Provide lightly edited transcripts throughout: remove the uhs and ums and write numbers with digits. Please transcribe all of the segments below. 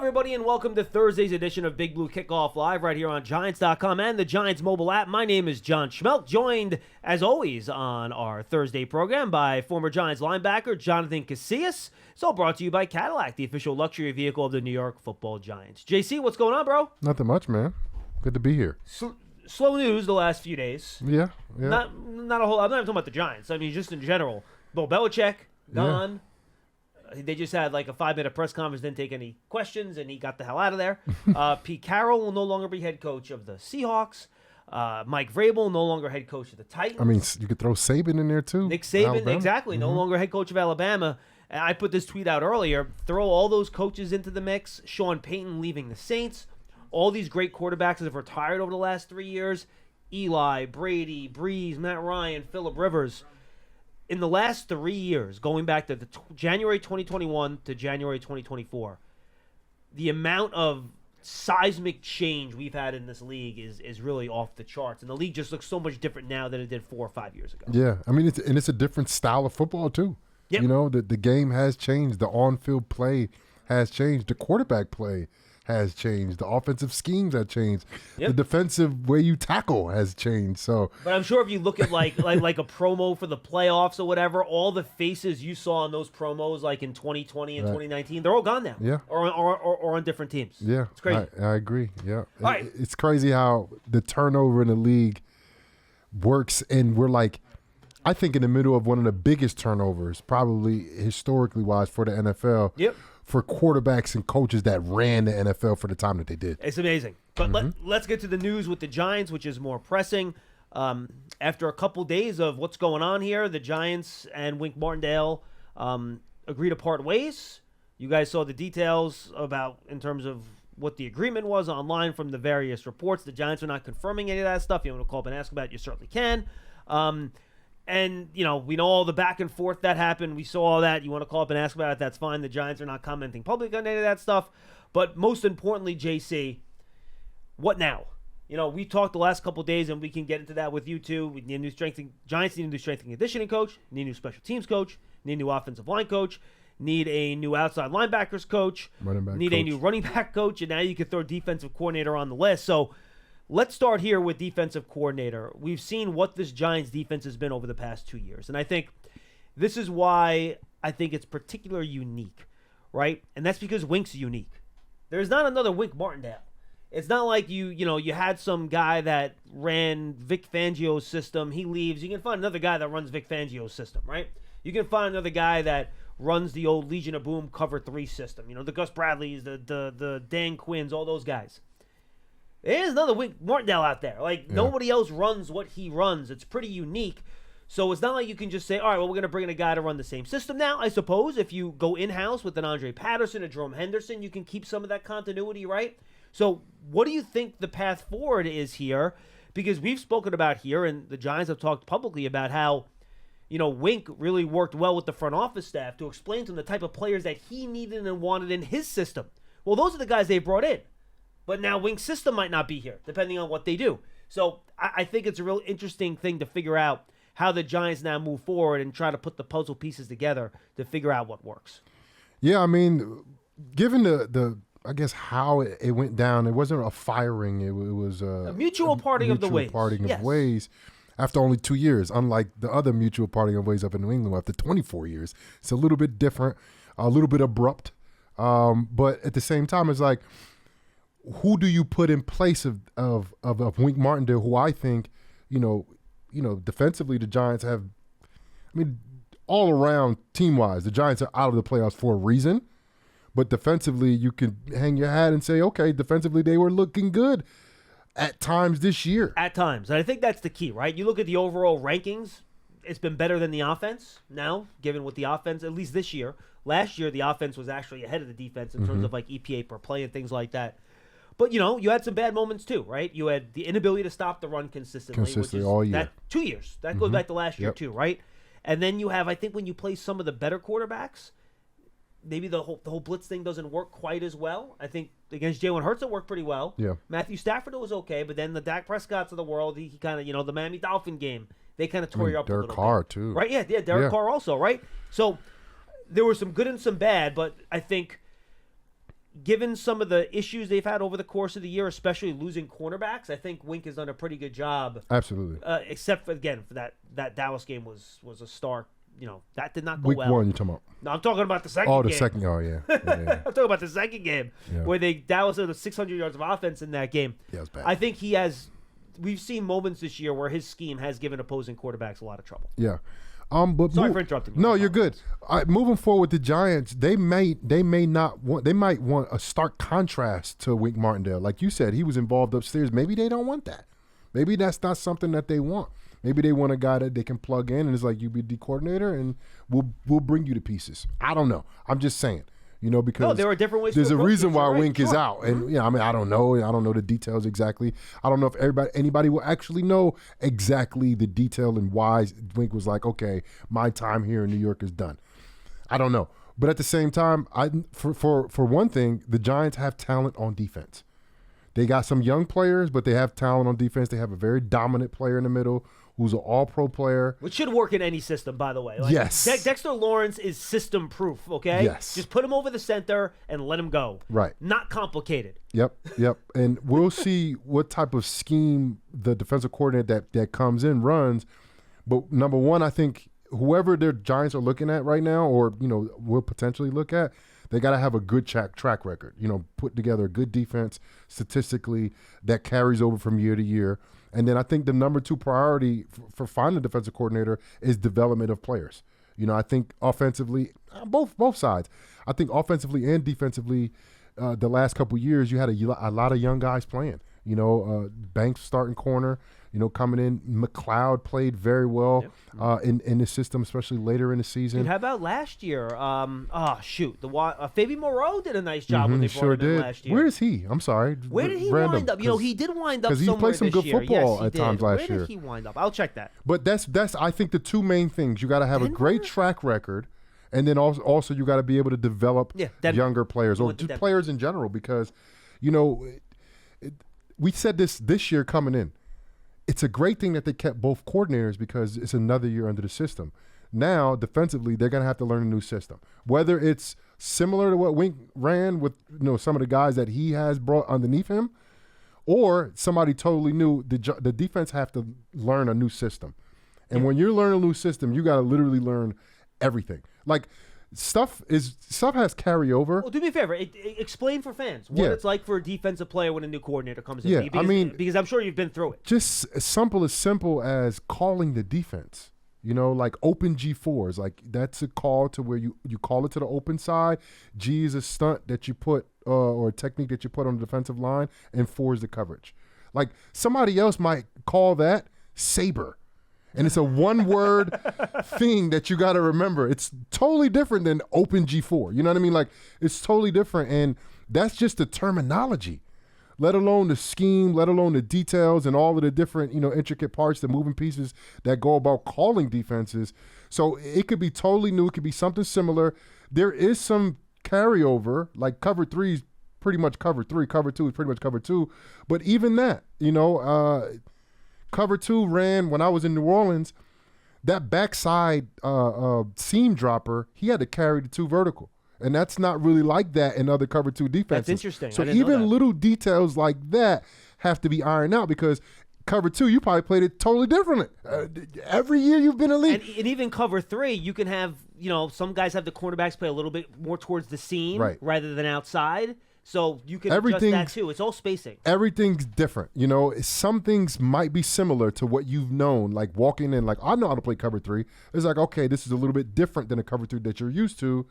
everybody, and welcome to Thursday's edition of Big Blue Kickoff Live right here on Giants.com and the Giants mobile app. My name is John Schmelk, joined, as always, on our Thursday program by former Giants linebacker Jonathan Casillas. It's all brought to you by Cadillac, the official luxury vehicle of the New York Football Giants. JC, what's going on, bro? Nothing much, man. Good to be here. Slow news the last few days. Yeah. Not a whole. I'm not even talking about the Giants. I mean, just in general. Bill Belichick gone. Yeah. They just had like a 5-minute press conference, didn't take any questions, and he got the hell out of there. Pete Carroll will no longer be head coach of the Seahawks. Mike Vrabel, no longer head coach of the Titans. I mean, you could throw Saban in there too. Nick Saban, Alabama. exactly. No longer head coach of Alabama. And I put this tweet out earlier. Throw all those coaches into the mix. Sean Payton leaving the Saints. All these great quarterbacks that have retired over the last 3 years. Eli, Brady, Breeze, Matt Ryan, Phillip Rivers. In the last 3 years, going back to January 2021 to January 2024, the amount of seismic change we've had in this league is really off the charts. And the league just looks so much different now than it did 4 or 5 years ago. Yeah, I mean, it's a different style of football too. Yep. You know, the game has changed. The on-field play has changed. The quarterback play has changed. The offensive schemes have changed. Yep. The defensive way you tackle has changed. So, but I'm sure if you look at like a promo for the playoffs or whatever, all the faces you saw in those promos, like in 2020 and 2019, they're all gone now. Yeah, or on different teams. Yeah, it's crazy. I agree. Yeah, all right. It's crazy how the turnover in the league works, and we're like, I think in the middle of one of the biggest turnovers, probably historically wise, for the NFL. Yep. For quarterbacks and coaches that ran the NFL for the time that they did. It's amazing. But let's get to the news with the Giants, which is more pressing. After a couple days of what's going on here, the Giants and Wink Martindale agree to part ways. You guys saw the details about in terms of what the agreement was online from the various reports. The Giants are not confirming any of that stuff. You want to call up and ask about it, you certainly can. And, you know, we know all the back and forth that happened. We saw all that. You want to call up and ask about it, that's fine. The Giants are not commenting publicly on any of that stuff. But most importantly, JC, what now? You know, we talked the last couple of days, and we can get into that with you too. We need a new Giants need a new strength and conditioning coach, need a new special teams coach, need a new offensive line coach, need a new outside linebackers coach, need a new running back coach, and now you can throw defensive coordinator on the list. So let's start here with defensive coordinator. We've seen what this Giants defense has been over the past 2 years. And I think this is why I think it's particularly unique, right? And that's because Wink's unique. There's not another Wink Martindale. It's not like you had some guy that ran Vic Fangio's system. He leaves. You can find another guy that runs Vic Fangio's system, right? You can find another guy that runs the old Legion of Boom cover 3 system. You know, the Gus Bradleys, the Dan Quinns, all those guys. There's another Wink Martindale out there. Nobody else runs what he runs. It's pretty unique. So it's not like you can just say, all right, well, we're going to bring in a guy to run the same system. Now, I suppose if you go in-house with an Andre Patterson, a Jerome Henderson, you can keep some of that continuity, right? So what do you think the path forward is here? Because we've spoken about here, and the Giants have talked publicly about how, you know, Wink really worked well with the front office staff to explain to them the type of players that he needed and wanted in his system. Well, those are the guys they brought in. But now Wink's system might not be here, depending on what they do. So I think it's a real interesting thing to figure out how the Giants now move forward and try to put the puzzle pieces together to figure out what works. Yeah, I mean, given the I guess how it went down, it wasn't a firing. It was a mutual parting of the ways. Parting of ways after only 2 years, unlike the other mutual parting of ways up in New England after 24 years. It's a little bit different, a little bit abrupt. But at the same time, it's like, who do you put in place of Wink Martindale, who I think, you know, defensively the Giants have, I mean, all around team-wise, the Giants are out of the playoffs for a reason. But defensively, you can hang your hat and say, okay, defensively they were looking good at times this year. At times. And I think that's the key, right? You look at the overall rankings, it's been better than the offense now, given what the offense, at least this year. Last year, the offense was actually ahead of the defense in terms of like EPA per play and things like that. But, you know, you had some bad moments too, right? You had the inability to stop the run consistently. Which is all year. That 2 years. That goes back to last year too, right? And then you have, I think when you play some of the better quarterbacks, maybe the whole blitz thing doesn't work quite as well. I think against Jalen Hurts it worked pretty well. Yeah. Matthew Stafford was okay, but then the Dak Prescotts of the world, he kind of, you know, the Miami Dolphin game, they kind of tore you up Derek a little Carr bit. too. Right? Yeah, Derek Carr also, right? So there was some good and some bad, but I think given some of the issues they've had over the course of the year, especially losing cornerbacks, I think Wink has done a pretty good job. Absolutely. Except for, again, for that Dallas game was a stark. That did not go Week well. one, you're talking about? No, I'm talking about the second game. Oh, the second. Oh, yeah. I'm talking about the second game where Dallas had 600 yards of offense in that game. Yeah, it was bad. I think we've seen moments this year where his scheme has given opposing quarterbacks a lot of trouble. Yeah. But sorry for interrupting you. No, you're good. Moving forward with the Giants, they might want a stark contrast to Wink Martindale. Like you said, he was involved upstairs. Maybe they don't want that. Maybe that's not something that they want. Maybe they want a guy that they can plug in and it's like, you be the coordinator and we'll bring you the pieces. I don't know. I'm just saying. Because there are different ways. There's a reason why right. Wink is out, and I don't know. I don't know the details exactly. I don't know if anybody will actually know exactly the detail and why Wink was like, okay, my time here in New York is done. I don't know, but at the same time, for one thing, the Giants have talent on defense. They got some young players, but they have talent on defense. They have a very dominant player in the middle who's an all-pro player. Which should work in any system, by the way. Yes. Dexter Lawrence is system-proof, okay? Yes. Just put him over the center and let him go. Right. Not complicated. Yep. And we'll see what type of scheme the defensive coordinator that comes in runs. But number one, I think whoever their Giants are looking at right now or, will potentially look at, they got to have a good track record, put together a good defense statistically that carries over from year to year. And then I think the number two priority for finding a defensive coordinator is development of players. I think offensively, both sides. I think offensively and defensively, the last couple of years, you had a lot of young guys playing. Banks starting corner, coming in. McLeod played very well in the system, especially later in the season. Dude, how about last year? Fabi Moreau did a nice job when they brought him in last year. Where is he? I'm sorry. Where did he wind up? He did wind up somewhere this year. Because he played some good football at times last year. Where did he wind up? I'll check that. But that's I think the two main things. You got to have a great track record, and then also you got to be able to develop younger players or just players in general because, we said this year coming in. It's a great thing that they kept both coordinators because it's another year under the system. Now, defensively, they're going to have to learn a new system. Whether it's similar to what Wink ran with some of the guys that he has brought underneath him or somebody totally new, the defense have to learn a new system. And when you're learning a new system, you got to literally learn everything. Like, stuff has carryover. Well, do me a favor. Explain for fans what it's like for a defensive player when a new coordinator comes in. Yeah, because I'm sure you've been through it. Just as simple as calling the defense. Like open G4s. Like that's a call to where you call it to the open side. G is a stunt that you put or a technique that you put on the defensive line, and 4 is the coverage. Like somebody else might call that saber. And it's a one-word thing that you got to remember. It's totally different than open G4. You know what I mean? Like, it's totally different. And that's just the terminology, let alone the scheme, let alone the details and all of the different, intricate parts, the moving pieces that go about calling defenses. So it could be totally new. It could be something similar. There is some carryover, like cover 3 is pretty much cover 3. Cover 2 is pretty much cover 2. But even that, Cover 2 ran when I was in New Orleans. That backside seam dropper, he had to carry the 2 vertical. And that's not really like that in other cover 2 defenses. That's interesting. So even little details like that have to be ironed out because cover 2, you probably played it totally differently. Every year you've been elite. And even cover 3, you can have, some guys have the cornerbacks play a little bit more towards the seam rather than outside. So you can adjust that too. It's all spacing. Everything's different. Some things might be similar to what you've known, like walking in, like, I know how to play cover 3. It's like, okay, this is a little bit different than a cover 3 that you're used to.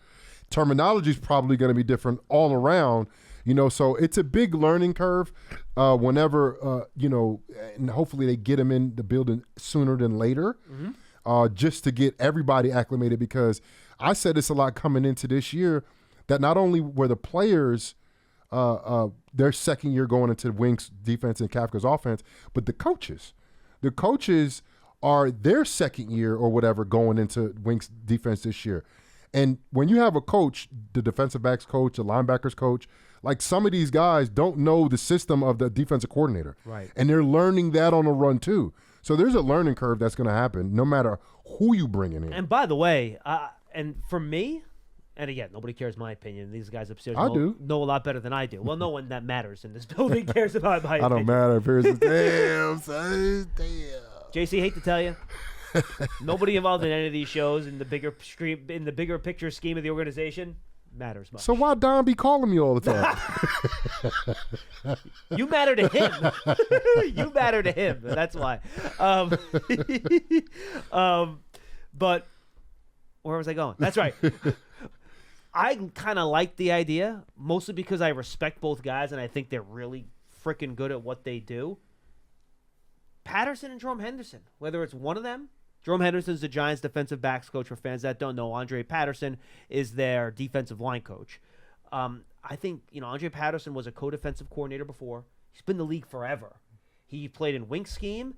Terminology is probably going to be different all around, so it's a big learning curve whenever, and hopefully they get them in the building sooner than later, just to get everybody acclimated because I said this a lot coming into this year that not only were the players their second year going into Wink's defense and Kafka's offense, but the coaches are their second year or whatever going into Wink's defense this year. And when you have a coach, the defensive backs coach, the linebackers coach, like some of these guys don't know the system of the defensive coordinator. Right. And they're learning that on the run too. So there's a learning curve that's going to happen no matter who you bring in. And by the way, and for me, And again, nobody cares my opinion. These guys upstairs know a lot better than I do. Well, no one that matters in this building cares about my opinion. I don't matter. Damn, son. Damn. JC, hate to tell you, nobody involved in any of these shows in the bigger picture scheme of the organization matters much. So why Don be calling me all the time? You matter to him. You matter to him. That's why. But where was I going? That's right. I kind of like the idea, mostly because I respect both guys and I think they're really freaking good at what they do. Patterson and Jerome Henderson, whether it's one of them. Jerome Henderson is the Giants defensive backs coach. For fans that don't know, Andre Patterson is their defensive line coach. I think, Andre Patterson was a co-defensive coordinator before. He's been in the league forever. He played in Wink scheme,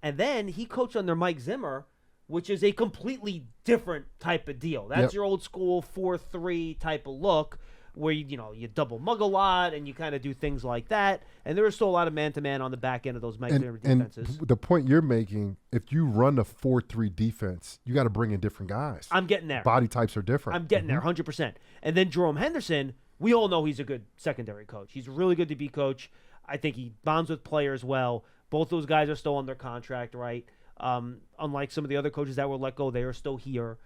and then he coached under Mike Zimmer, which is a completely different type of deal. That's your old school 4-3 type of look where you double mug a lot and you kind of do things like that. And there is still a lot of man-to-man on the back end of those Mike Zimmer defenses. And the point you're making, if you run a 4-3 defense, you got to bring in different guys. I'm getting there. Body types are different. I'm getting there 100%. And then Jerome Henderson, we all know he's a good secondary coach. He's a really good DB coach. I think he bonds with players well. Both those guys are still under contract, right? Unlike some of the other coaches that were let go, they are still here.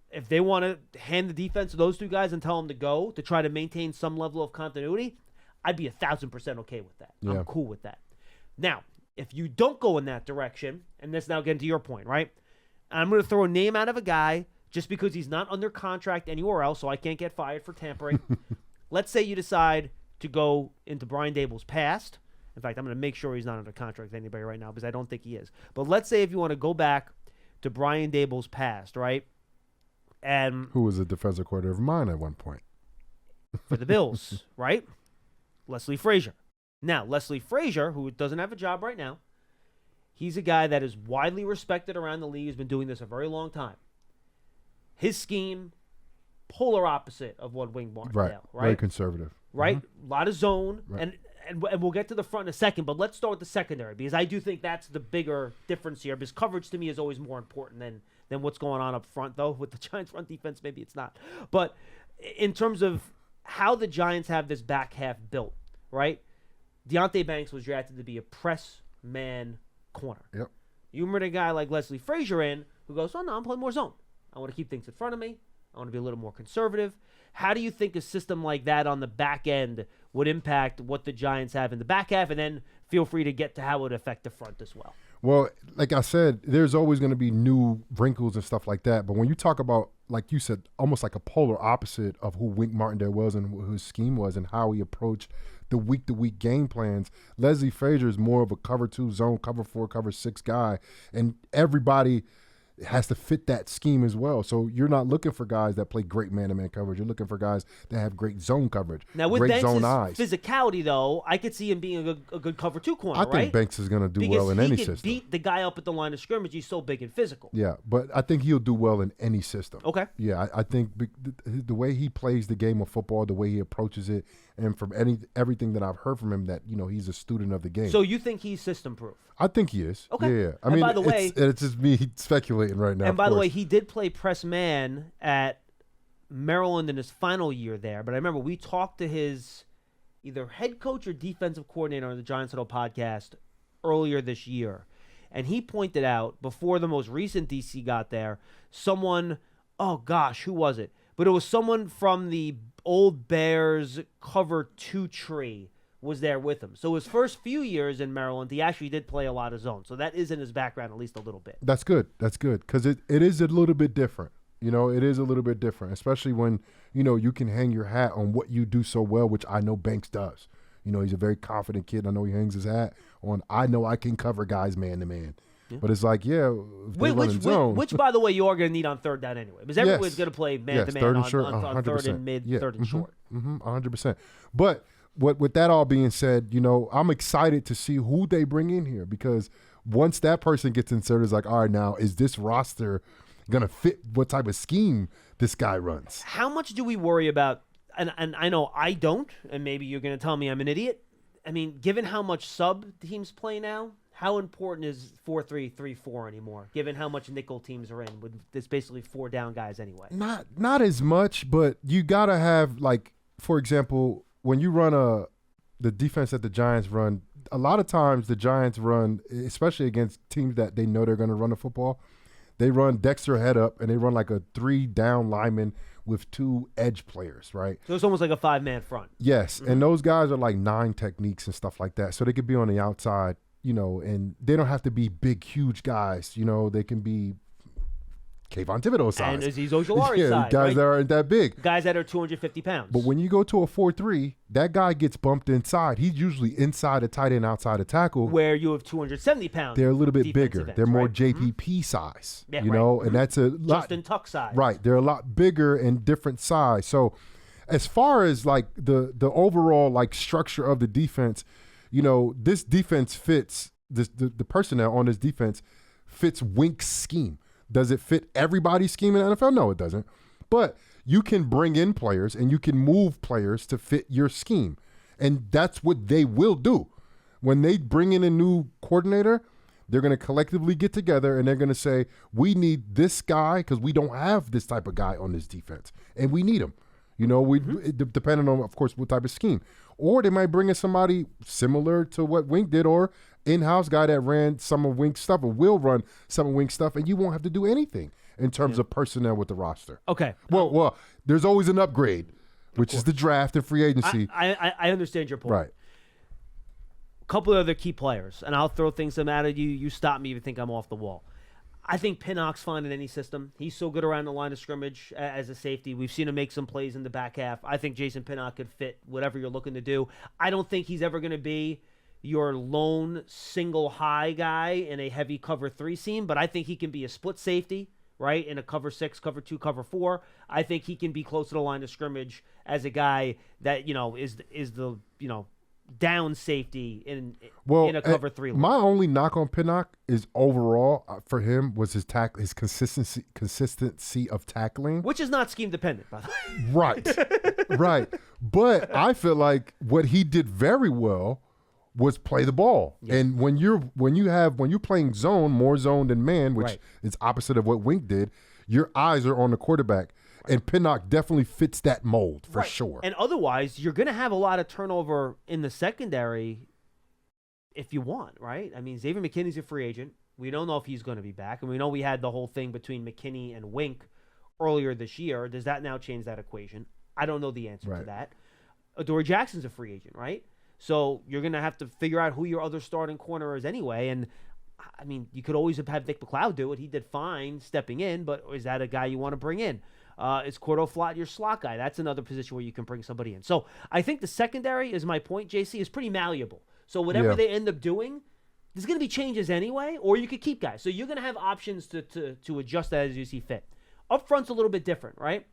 If they want to hand the defense to those two guys and tell them to go to try to maintain some level of continuity, I'd be 1,000% okay with that. Yeah. I'm cool with that. Now, if you don't go in that direction, and this now getting to your point, right? I'm going to throw a name out of a guy just because he's not under contract anywhere else, so I can't get fired for tampering. Let's say you decide to go into Brian Dable's past. In fact, I'm going to make sure he's not under contract with anybody right now because I don't think he is. But let's say if you want to go back to Brian Dable's past, right? And who was a defensive coordinator of mine at one point. For the Bills, right? Leslie Frazier. Now, Leslie Frazier, who doesn't have a job right now, he's a guy that is widely respected around the league. He's been doing this a very long time. His scheme, polar opposite of what Wink Martindale, right? Very conservative. Right? A lot of zone. Right. And we'll get to the front in a second, but let's start with the secondary because I do think that's the bigger difference here because coverage to me is always more important than what's going on up front, though. With the Giants' front defense, maybe it's not. But in terms of how the Giants have this back half built, right? Deontay Banks was drafted to be a press man corner. Yep. You bring a guy like Leslie Frazier in who goes, oh, no, I'm playing more zone. I want to keep things in front of me. I want to be a little more conservative. How do you think a system like that on the back end would impact what the Giants have in the back half? And then feel free to get to how it would affect the front as well. Well, like I said, there's always going to be new wrinkles and stuff like that. But when you talk about, like you said, almost like a polar opposite of who Wink Martindale was and who his scheme was and how he approached the week-to-week game plans, Leslie Frazier is more of a cover 2 zone, cover 4, cover 6 guy. And everybody has to fit that scheme as well. So you're not looking for guys that play great man-to-man coverage. You're looking for guys that have great zone coverage. Now, with great Banks' zone eyes. physicality, though, I could see him being a good cover 2 corner, I think Banks is going to do well in any system. Because he can beat the guy up at the line of scrimmage. He's so big and physical. Yeah, but I think he'll do well in any system. Okay. Yeah, I think the way he plays the game of football, the way he approaches it, and from everything that I've heard from him, that he's a student of the game. So you think he's system-proof? I think he is. Okay. Yeah. I mean, by the way, it's just me speculating right now. And by the way, he did play press man at Maryland in his final year there. But I remember we talked to his either head coach or defensive coordinator on the Giants Huddle podcast earlier this year. And he pointed out, before the most recent DC got there, someone, oh gosh, who was it? But it was someone from the old Bears cover 2 tree was there with him. So his first few years in Maryland, he actually did play a lot of zone. So that is in his background at least a little bit. That's good. That's good because it is a little bit different. It is a little bit different, especially when, you can hang your hat on what you do so well, which I know Banks does. He's a very confident kid. I know he hangs his hat on, I know I can cover guys man-to-man. Yeah. But it's like, which, by the way, you are going to need on third down anyway. Because everyone's going to play man-to-man on third and mid, third and short. 100%. But with that all being said, I'm excited to see who they bring in here because once that person gets inserted, it's like, all right, now, is this roster going to fit what type of scheme this guy runs? How much do we worry about, and I know I don't, and maybe you're going to tell me I'm an idiot. I mean, given how much sub teams play now, How important is 4-3-3-4 anymore, given how much nickel teams are in? With there's basically 4 down guys anyway. Not as much, but you gotta have, like, for example, when you run the defense that the Giants run, a lot of times the Giants run, especially against teams that they know they're going to run the football, they run Dexter head up and they run like a 3 down lineman with 2 edge players, right? So it's almost like a 5-man front. Yes, and those guys are like 9 techniques and stuff like that. So they could be on the outside, and they don't have to be big, huge guys. They can be Kayvon Thibodeau size. And Azeez Ojulari size, guys right? that aren't that big. Guys that are 250 pounds. But when you go to a 4-3, that guy gets bumped inside. He's usually inside a tight end, outside a tackle. Where you have 270 pounds. They're a little bit bigger. Ends, They're more right? JPP size, Yeah, and that's a lot. Justin Tuck size. Right. They're a lot bigger and different size. So as far as like the overall like structure of the defense, this defense fits the personnel on this defense fits Wink's scheme. Does it fit everybody's scheme in the NFL? No, it doesn't. But you can bring in players and you can move players to fit your scheme. And that's what they will do. When they bring in a new coordinator, they're going to collectively get together and they're going to say, we need this guy because we don't have this type of guy on this defense. And we need him. Depending on, of course, what type of scheme. Or they might bring in somebody similar to what Wink did, or in-house guy that ran some of Wink's stuff or will run some of Wink's stuff, and you won't have to do anything in terms of personnel with the roster. Okay. Well, there's always an upgrade, which is the draft and free agency. I understand your point. Right. A couple of other key players, and I'll throw things at you. You stop me if you think I'm off the wall. I think Pinnock's fine in any system. He's so good around the line of scrimmage as a safety. We've seen him make some plays in the back half. I think Jason Pinnock could fit whatever you're looking to do. I don't think he's ever going to be your lone single high guy in a heavy cover 3 seam, but I think he can be a split safety, right, in a cover 6, cover 2, cover 4. I think he can be close to the line of scrimmage as a guy that, is the, down safety in a cover 3 look. My only knock on Pinnock is overall for him was his consistency of tackling, which is not scheme dependent, by the way. Right. But I feel like what he did very well was play the ball. Yeah. And when you're playing zone, more zone than man, which is opposite of what Wink did, your eyes are on the quarterback. And Pinnock definitely fits that mold for sure. And otherwise, you're going to have a lot of turnover in the secondary if you want, right? I mean, Xavier McKinney's a free agent. We don't know if he's going to be back. And we know we had the whole thing between McKinney and Wink earlier this year. Does that now change that equation? I don't know the answer to that. Adoree Jackson's a free agent, right? So you're going to have to figure out who your other starting corner is anyway. And, I mean, you could always have had Nick McLeod do it. He did fine stepping in, but is that a guy you want to bring in? Is Cordo Flott your slot guy? That's another position where you can bring somebody in. So I think the secondary, is my point, JC, is pretty malleable. So whatever they end up doing, there's going to be changes anyway, or you could keep guys. So you're going to have options to adjust that as you see fit. Up front's a little bit different, right?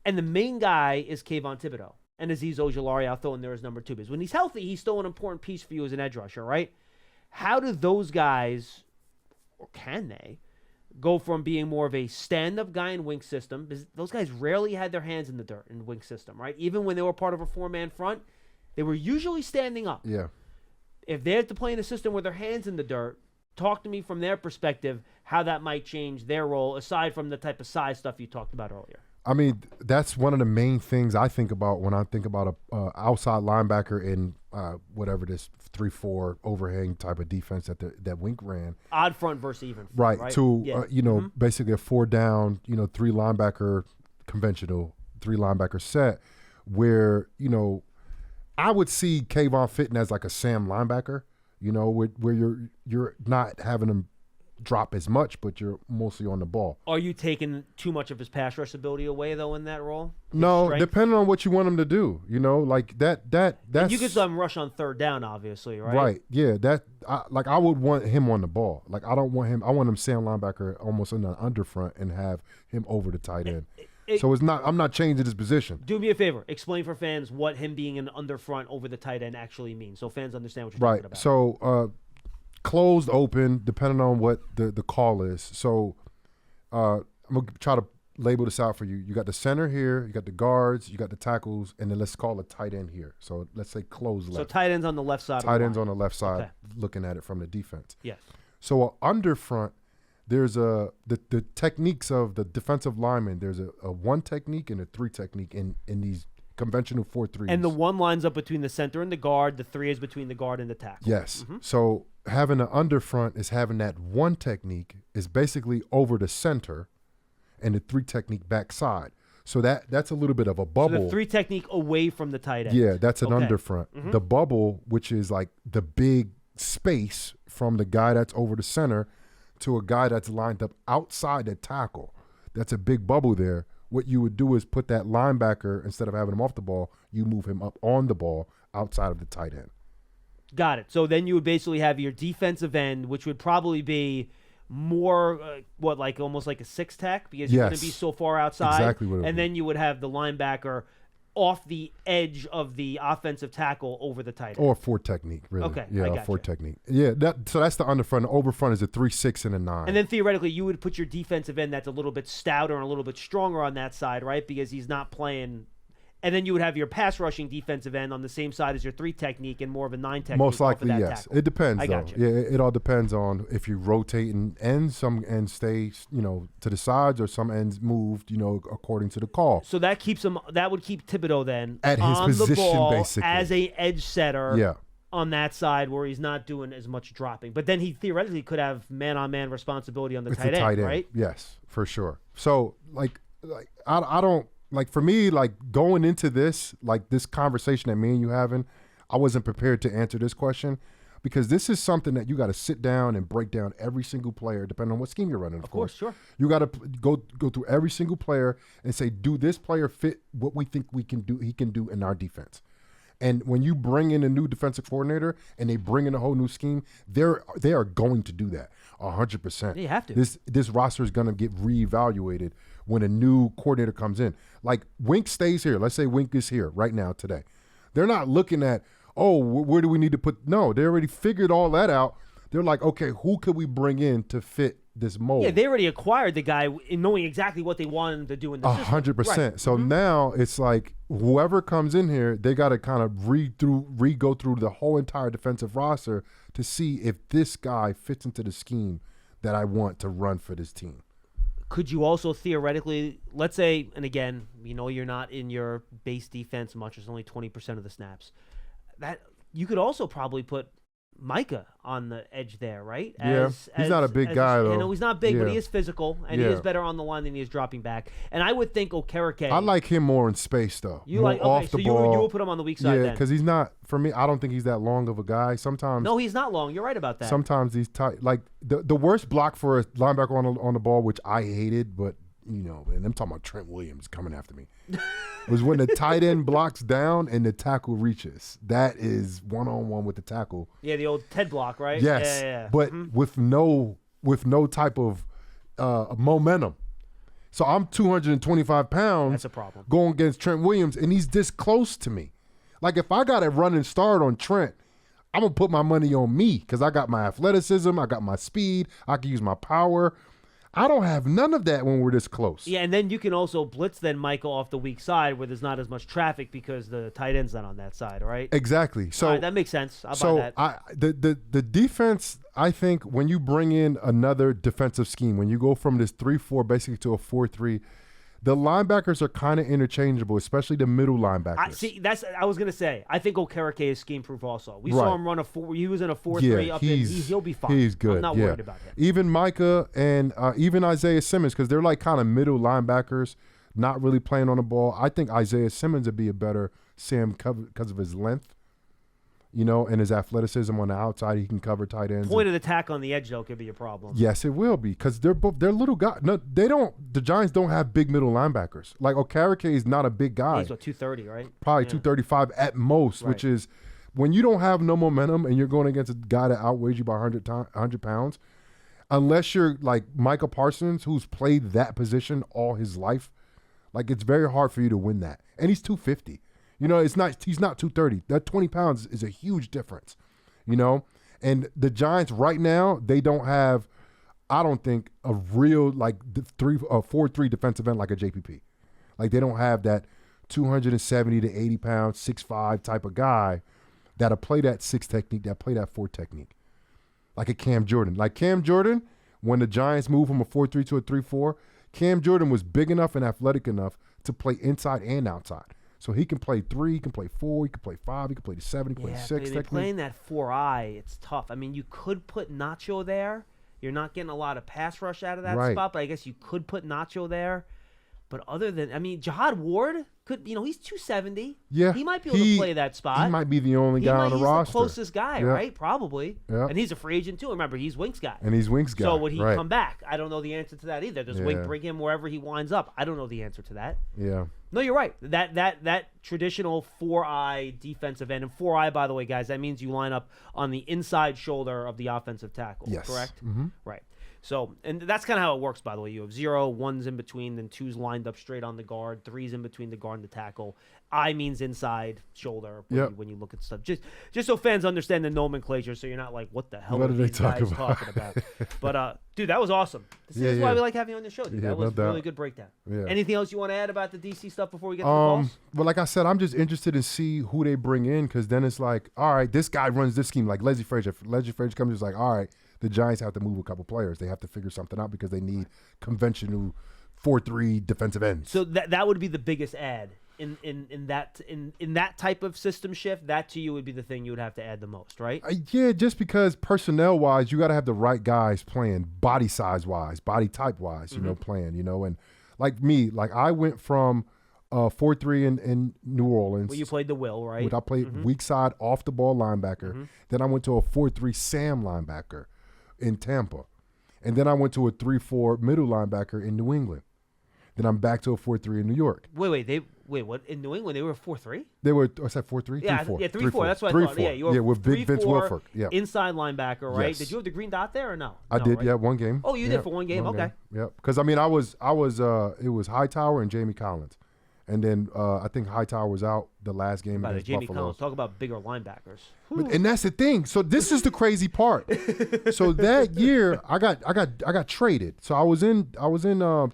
And the main guy is Kayvon Thibodeau. And Azeez Ojulari, I'll throw in there as number 2. Because when he's healthy, he's still an important piece for you as an edge rusher, right? How do those guys, or can they, go from being more of a stand-up guy in Wink's system? Because those guys rarely had their hands in the dirt in Wink's system, right? Even when they were part of a 4-man front, they were usually standing up. Yeah. If they have to play in a system with their hands in the dirt, talk to me from their perspective how that might change their role, aside from the type of size stuff you talked about earlier. I mean, that's one of the main things I think about when I think about a outside linebacker in whatever this 3-4 overhang type of defense that Wink ran. Odd front versus even front, right? To basically a 4-down, 3 linebacker conventional 3 linebacker set, where I would see Kayvon fitting as like a Sam linebacker, where you're not having him drop as much, but you're mostly on the ball. Are you taking too much of his pass rush ability away though in that role? No, depending on what you want him to do, like that's. And you could let him rush on 3rd down, obviously, right? Right. Yeah. I would want him on the ball. Like I don't want him. I want him Sam linebacker almost in the underfront and have him over the tight end. So it's not. I'm not changing his position. Do me a favor. Explain for fans what him being an underfront over the tight end actually means, so fans understand what you're talking about. So. Closed, open, depending on what the call is. So I'm going to try to label this out for you. You got the center here, you got the guards, you got the tackles, and then let's call a tight end here. So let's say close left. So tight ends on the left side. Tight ends on the left side, looking at it from the defense. Yes. So under front, there's the techniques of the defensive lineman. There's a 1 technique and a 3 technique in these conventional 4-3s. And the 1 lines up between the center and the guard. The 3 is between the guard and the tackle. Yes. So having an under front is having that 1 technique is basically over the center, and the 3 technique backside. So that's a little bit of a bubble. So the 3 technique away from the tight end. Yeah, that's an under front. The bubble, which is like the big space from the guy that's over the center to a guy that's lined up outside the tackle. That's a big bubble there. What you would do is put that linebacker, instead of having him off the ball, you move him up on the ball outside of the tight end. Got it. So then you would basically have your defensive end, which would probably be more, like almost like a 6 tech, because you're going to be so far outside. Exactly what it would And then you would have the linebacker off the edge of the offensive tackle over the tight end. Or a 4 technique, really. Okay, Yeah, I a gotcha. 4 technique. Yeah, so that's the under front. The over front is a 3, 6, and a 9. And then theoretically, you would put your defensive end that's a little bit stouter and a little bit stronger on that side, right? Because he's not playing. And then you would have your pass rushing defensive end on the same side as your 3 technique and more of a 9 technique. Most likely, off of that yes. tackle. It depends, I though. gotcha. Yeah, it all depends on if you rotate ends. Some ends stay, to the sides, or some ends moved, according to the call. So that keeps him. That would keep Thibodeau then At his on position, the ball basically. as a edge setter. Yeah. On that side where he's not doing as much dropping, but then he theoretically could have man-on-man responsibility on the tight end, right? Yes, for sure. So like I don't like, for me, like going into this, like this conversation that me and you having, I wasn't prepared to answer this question, because this is something that you got to sit down and break down every single player, depending on what scheme you're running. Of course, sure. You got to go through every single player and say, do this player fit what we think he can do in our defense? And when you bring in a new defensive coordinator and they bring in a whole new scheme, they are going to do that 100%. You have to. This roster is going to get reevaluated when a new coordinator comes in. Like Wink stays here. Let's say Wink is here right now today. They're not looking at, where do we need to put? No, they already figured all that out. They're like, okay, who could we bring in to fit this mold? Yeah, they already acquired the guy in knowing exactly what they wanted him to do in the system. 100%. Right. So now it's like whoever comes in here, they got to kind of re-go through the whole entire defensive roster to see if this guy fits into the scheme that I want to run for this team. Could you also theoretically, let's say, and again, you're not in your base defense much, it's only 20% of the snaps, that you could also probably put Micah on the edge there, right? He's not a big guy, though. I know he's not big, but Yeah. he is physical, and he is better on the line than he is dropping back. And I would think Okereke. I like him more in space, though. You more like off okay, so the you ball. will put him on the weak side Yeah, then. because he's not, for me, I don't think he's that long of a guy. Sometimes. No, he's not long. You're right about that. Sometimes he's tight. Like the worst block for a linebacker on the ball, which I hated, but and I'm talking about Trent Williams coming after me, was when the tight end blocks down and the tackle reaches. That is one-on-one with the tackle. Yeah, the old Ted block, right? Yes, Yeah. but with no type of momentum. So I'm 225 pounds. That's a problem. Going against Trent Williams, and he's this close to me. Like if I got a running start on Trent, I'm gonna put my money on me because I got my athleticism, I got my speed, I can use my power. I don't have none of that when we're this close. Yeah, and then you can also blitz then Michael off the weak side where there's not as much traffic because the tight end's not on that side, right? Exactly. So All right, that makes sense. I'll buy that. The defense, I think when you bring in another defensive scheme, when you go from this 3-4 basically to a 4-3, the linebackers are kind of interchangeable, especially the middle linebackers. I was gonna say. I think Okereke is scheme proof also. We saw him run a 4. He was in a 4-3 up there. He'll be fine. He's good. I'm not worried about him. Even Micah and even Isaiah Simmons, because they're like kind of middle linebackers, not really playing on the ball. I think Isaiah Simmons would be a better Sam because of his length, and his athleticism on the outside. He can cover tight ends. Point of attack on the edge though could be a problem. Yes, it will be because they're little guys. No, they don't. The Giants don't have big middle linebackers. Like Okereke is not a big guy. He's 230, right? Probably 235 at most, Right. which is when you don't have no momentum and you're going against a guy that outweighs you by 100 pounds, unless you're like Micah Parsons, who's played that position all his life, like it's very hard for you to win that. And he's 250. He's not 230. That 20 pounds is a huge difference, And the Giants right now, they don't have I don't think a real like 4-3 defensive end like a JPP. Like they don't have that 270 to 80 pounds, 6'5" type of guy that'll play that 6 technique, that play that 4 technique. Like a Cam Jordan. Like Cam Jordan, when the Giants moved from a 4-3 to a 3-4, Cam Jordan was big enough and athletic enough to play inside and outside. So he can play 3, he can play 4, he can play 5, he can play the 7, he can play 6 technique. Playing that 4-eye, it's tough. I mean, you could put Nacho there. You're not getting a lot of pass rush out of that spot, but I guess you could put Nacho there. But other than, I mean, Jihad Ward could, he's 270. Yeah. He might be able to play that spot. He might be the only guy on the roster. He's the closest guy, right? Probably. Yeah. And he's a free agent, too. Remember, he's Wink's guy. So would he come back? I don't know the answer to that either. Does Wink bring him wherever he winds up? I don't know the answer to that. Yeah. No, you're right. That traditional 4-eye defensive end, and 4-eye, by the way, guys, that means you line up on the inside shoulder of the offensive tackle, correct? Mm-hmm. Right. So, and that's kind of how it works, by the way. You have 0, 1's in between, then 2's lined up straight on the guard, 3's in between the guard and the tackle. I means inside shoulder when you look at stuff. Just so fans understand the nomenclature, so you're not like, what the hell are these guys talking about? But, dude, that was awesome. This is why we like having you on the show, dude. That was a really good breakdown. Yeah. Anything else you want to add about the DC stuff before we get to the calls? Well, like I said, I'm just interested to see who they bring in, because then it's like, all right, this guy runs this scheme. Like Leslie Frazier. If Leslie Frazier comes, it's like, all right, the Giants have to move a couple players. They have to figure something out because they need conventional 4-3 defensive ends. So that would be the biggest add in that type of system shift. That to you would be the thing you would have to add the most, right? Yeah, just because personnel wise, you got to have the right guys playing, body size wise, body type wise, playing, and like me, like I went from 4-3 in New Orleans. Well, you played the will, right? I played weak side off the ball linebacker. Then I went to a 4-3 Sam linebacker in Tampa. And then I went to a 3-4 middle linebacker in New England. Then I'm back to a 4-3 in New York. Wait, what? In New England, they were 4-3? They were, I said 4-3? Yeah, 3-4. Yeah, 3-4. That's what I thought. Yeah, you were with big Vince Wilfork. Yeah. Inside linebacker, right? Yes. Did you have the green dot there or no? I did, right? yeah, one game. Oh, you did for one game? Okay. Yeah, because, I mean, it was Hightower and Jamie Collins. And then I think Hightower was out the last game against Jamie Buffalo. Collins, talk about bigger linebackers. And that's the thing. So this is the crazy part. So that year I got traded. So I was in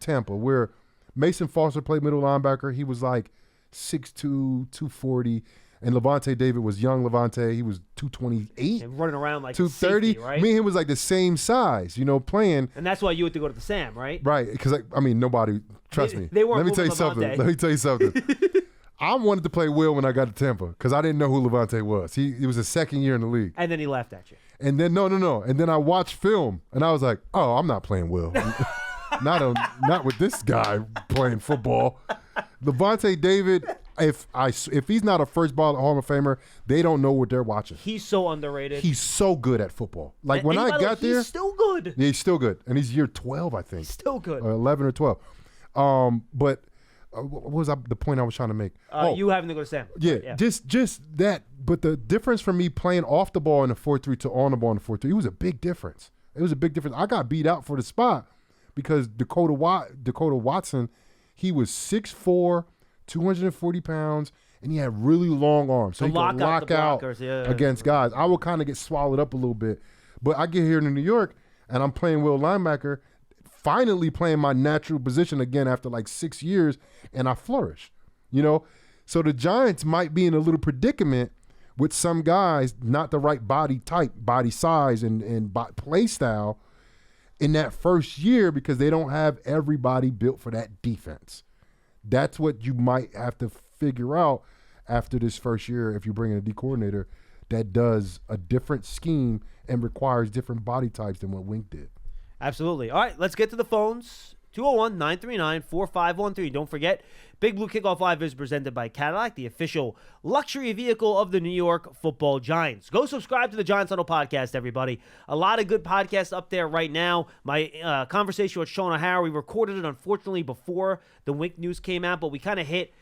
Tampa where Mason Foster played middle linebacker. He was like 6'2", 240. And Levante David was young Levante. He was 228. And running around like 230. Safety, right? Me and him was like the same size, playing. And that's why you had to go to the Sam, right? Right. Because, I mean, nobody, trust me. They weren't Let me tell you something. I wanted to play Will when I got to Tampa because I didn't know who Levante was. He was his second year in the league. And then he laughed at you. And then, no. And then I watched film, and I was like, oh, I'm not playing Will. Not with this guy playing football. Levante David, if he's not a first ballot Hall of Famer, they don't know what they're watching. He's so underrated. He's so good at football. Like when I got there, he's still good. Yeah, he's still good, and he's year 12, I think. He's still good. 11 or 12. But what was the point I was trying to make? You having to go to Sam. Yeah, just that. But the difference from me playing off the ball in the 4-3 to on the ball in the 4-3, it was a big difference. I got beat out for the spot because Dakota Watson, he was 6'4", 240 pounds, and he had really long arms. So he could lock out against guys. I would kind of get swallowed up a little bit. But I get here to New York, and I'm playing Will linebacker, finally playing my natural position again after like 6 years, and I flourish, So the Giants might be in a little predicament with some guys, not the right body type, body size, and play style in that first year because they don't have everybody built for that defense. That's what you might have to figure out after this first year if you bring in a D coordinator that does a different scheme and requires different body types than what Wink did. Absolutely. All right, let's get to the phones. 201-939-4513. Don't forget, Big Blue Kickoff Live is presented by Cadillac, the official luxury vehicle of the New York Football Giants. Go subscribe to the Giants Huddle podcast, everybody. A lot of good podcasts up there right now. My conversation with Sean O'Hara, we recorded it, unfortunately, before the Wink news came out, but we kind of hit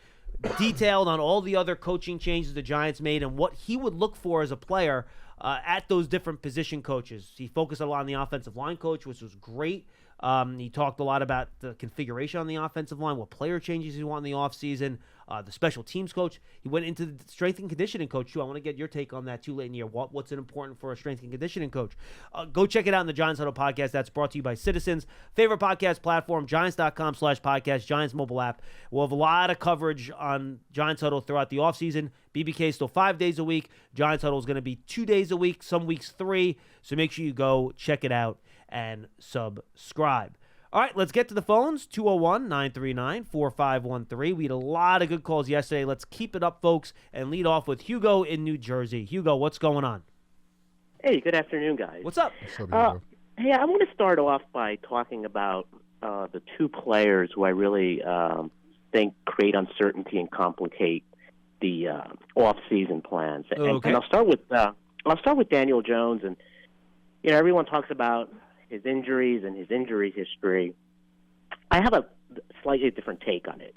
detailed on all the other coaching changes the Giants made and what he would look for as a player at those different position coaches. He focused a lot on the offensive line coach, which was great. He talked a lot about the configuration on the offensive line, what player changes he want in the offseason, the special teams coach. He went into the strength and conditioning coach, too. I want to get your take on that, too, late in the year. What's important for a strength and conditioning coach? Go check it out in the Giants Huddle podcast. That's brought to you by Citizens. Favorite podcast platform, Giants.com/podcast, Giants mobile app. We'll have a lot of coverage on Giants Huddle throughout the offseason. BBK still 5 days a week. Giants Huddle is going to be 2 days a week, some weeks 3. So make sure you go check it out and subscribe. All right, let's get to the phones. 201-939-4513. We had a lot of good calls yesterday. Let's keep it up, folks, and lead off with Hugo in New Jersey. Hugo, what's going on? Hey, good afternoon, guys. What's up? Hey, I want to start off by talking about the two players who I really think create uncertainty and complicate the off-season plans. And I'll start with Daniel Jones. And everyone talks about his injuries and his injury history. I have a slightly different take on it.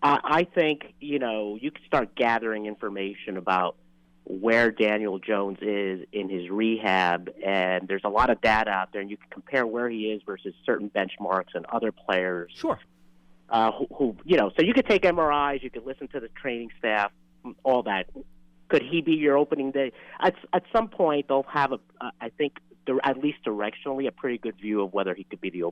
I think you can start gathering information about where Daniel Jones is in his rehab, and there's a lot of data out there, and you can compare where he is versus certain benchmarks and other players. Sure. So you could take MRIs, you could listen to the training staff, all that. Could he be your opening day? At some point, they'll have I think at least directionally, a pretty good view of whether he could be the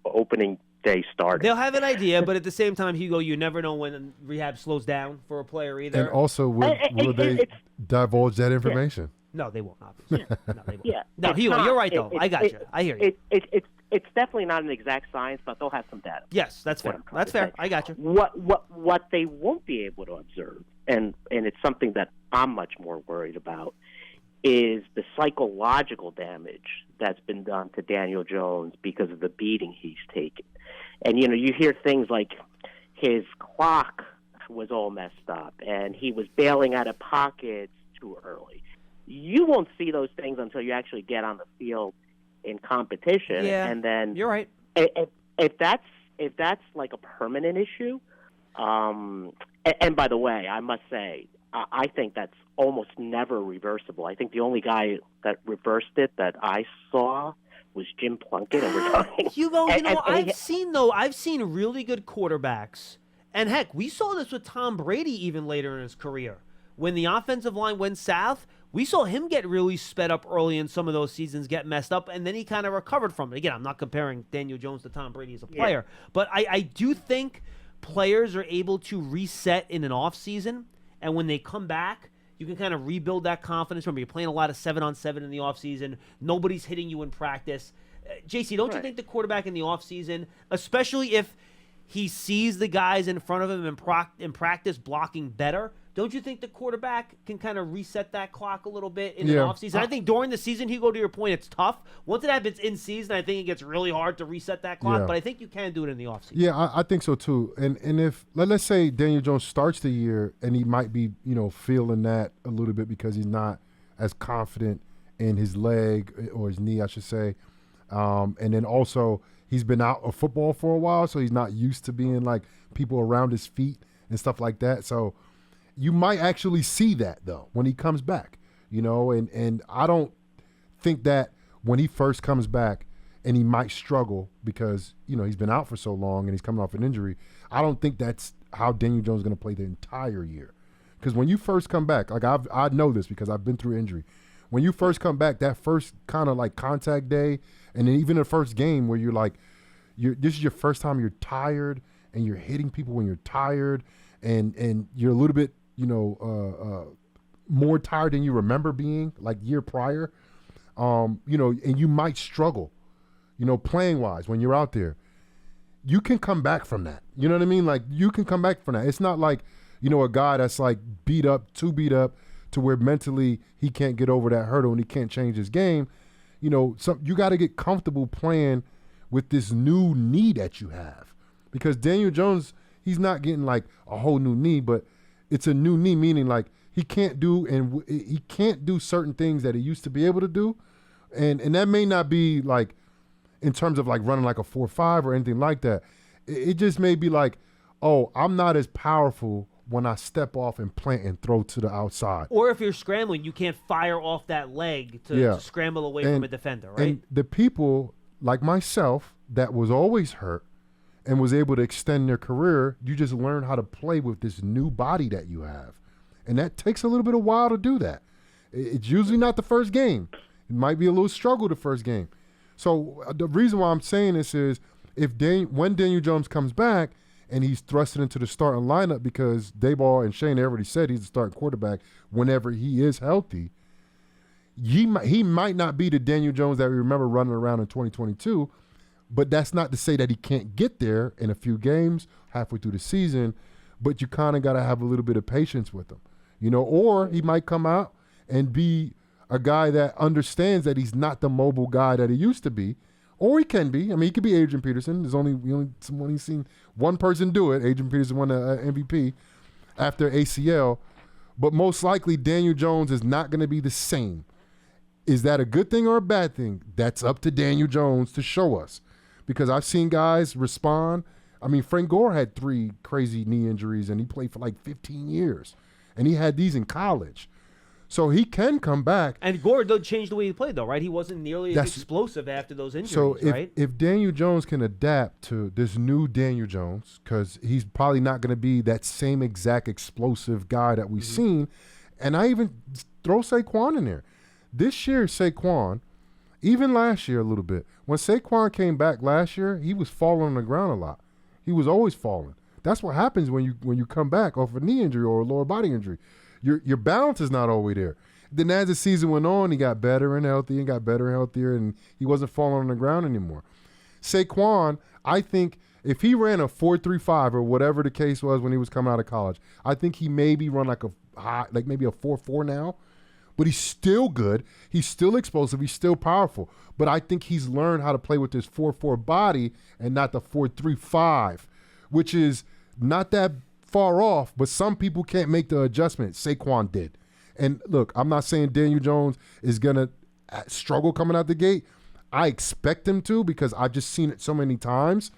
opening day starter. They'll have an idea, but at the same time, Hugo, you never know when rehab slows down for a player either. And also, will they divulge that information? No, they won't, obviously. No, they won't. Yeah. No, Hugo, you're right, though. I got you. I hear you. It's definitely not an exact science, but they'll have some data. Yes, that's fair. That's fair. I got you. What they won't be able to observe, and it's something that I'm much more worried about, is the psychological damage that's been done to Daniel Jones because of the beating he's taken. And, you hear things like his clock was all messed up and he was bailing out of pockets too early. You won't see those things until you actually get on the field in competition. Yeah, and then you're right. If that's like a permanent issue, and by the way, I must say, I think that's almost never reversible. I think the only guy that reversed it that I saw was Jim Plunkett, and we're talking. Hugo, I've seen really good quarterbacks, and heck, we saw this with Tom Brady even later in his career. When the offensive line went south, we saw him get really sped up early in some of those seasons, get messed up, and then he kind of recovered from it. Again, I'm not comparing Daniel Jones to Tom Brady as a player, but I do think players are able to reset in an offseason, and when they come back, you can kind of rebuild that confidence. Remember, you're playing a lot of 7-on-7 in the offseason. Nobody's hitting you in practice. JC, don't you think the quarterback in the offseason, especially if he sees the guys in front of him in practice blocking better, don't you think the quarterback can kind of reset that clock a little bit in the offseason? I think during the season, Hugo, to your point, it's tough. Once it happens in season, I think it gets really hard to reset that clock, but I think you can do it in the offseason. Yeah, I think so too. And if let's say Daniel Jones starts the year and he might be, feeling that a little bit because he's not as confident in his leg or his knee, I should say. And then also he's been out of football for a while, so he's not used to being like people around his feet and stuff like that. So you might actually see that, though, when he comes back, and I don't think that when he first comes back and he might struggle because, he's been out for so long and he's coming off an injury, I don't think that's how Daniel Jones is going to play the entire year. Because when you first come back, like I know this because I've been through injury. When you first come back, that first kind of like contact day, and then even the first game where you're like, this is your first time you're tired and you're hitting people when you're tired and you're a little bit, more tired than you remember being like year prior, and you might struggle, playing wise when you're out there. You can come back from that. You know what I mean? Like you can come back from that. It's not like, a guy that's like too beat up to where mentally he can't get over that hurdle and he can't change his game. You got to get comfortable playing with this new knee that you have, because Daniel Jones, he's not getting like a whole new knee, but it's a new knee, meaning like he can't do certain things that he used to be able to do, and that may not be like in terms of like running like a 4.5 or anything like that. It just may be like, oh, I'm not as powerful when I step off and plant and throw to the outside. Or if you're scrambling, you can't fire off that leg to scramble away from a defender, right? And the people like myself that was always hurt and was able to extend their career, you just learn how to play with this new body that you have. And that takes a little bit of while to do that. It's usually not the first game. It might be a little struggle the first game. So the reason why I'm saying this is when Daniel Jones comes back and he's thrusted into the starting lineup, because Daboll and Shane already said he's the starting quarterback whenever he is healthy, he might not be the Daniel Jones that we remember running around in 2022, but that's not to say that he can't get there in a few games halfway through the season, but you kind of got to have a little bit of patience with him, or he might come out and be a guy that understands that he's not the mobile guy that he used to be, or he can be. I mean, he could be Adrian Peterson. There's only someone he's seen one person do it. Adrian Peterson won the MVP after ACL, but most likely Daniel Jones is not going to be the same. Is that a good thing or a bad thing? That's up to Daniel Jones to show us, because I've seen guys respond. I mean, Frank Gore had 3 crazy knee injuries, and he played for like 15 years, and he had these in college. So he can come back. And Gore did change the way he played, though, right? He wasn't nearly as explosive after those injuries, so right? If Daniel Jones can adapt to this new Daniel Jones, because he's probably not going to be that same exact explosive guy that we've seen, and I even throw Saquon in there. This year, Saquon, even last year a little bit, when Saquon came back last year, he was falling on the ground a lot. He was always falling. That's what happens when you come back off a knee injury or a lower body injury. Your balance is not always there. Then as the season went on, he got better and healthy and got better and healthier, and he wasn't falling on the ground anymore. Saquon, I think if he ran a 4.35 or whatever the case was when he was coming out of college, I think he maybe run like maybe a 4.4 now. But he's still good. He's still explosive. He's still powerful. But I think he's learned how to play with this 4.4 body and not the 4.35, which is not that far off, but some people can't make the adjustment. Saquon did. And look, I'm not saying Daniel Jones is going to struggle coming out the gate. I expect him to, because I've just seen it so many times.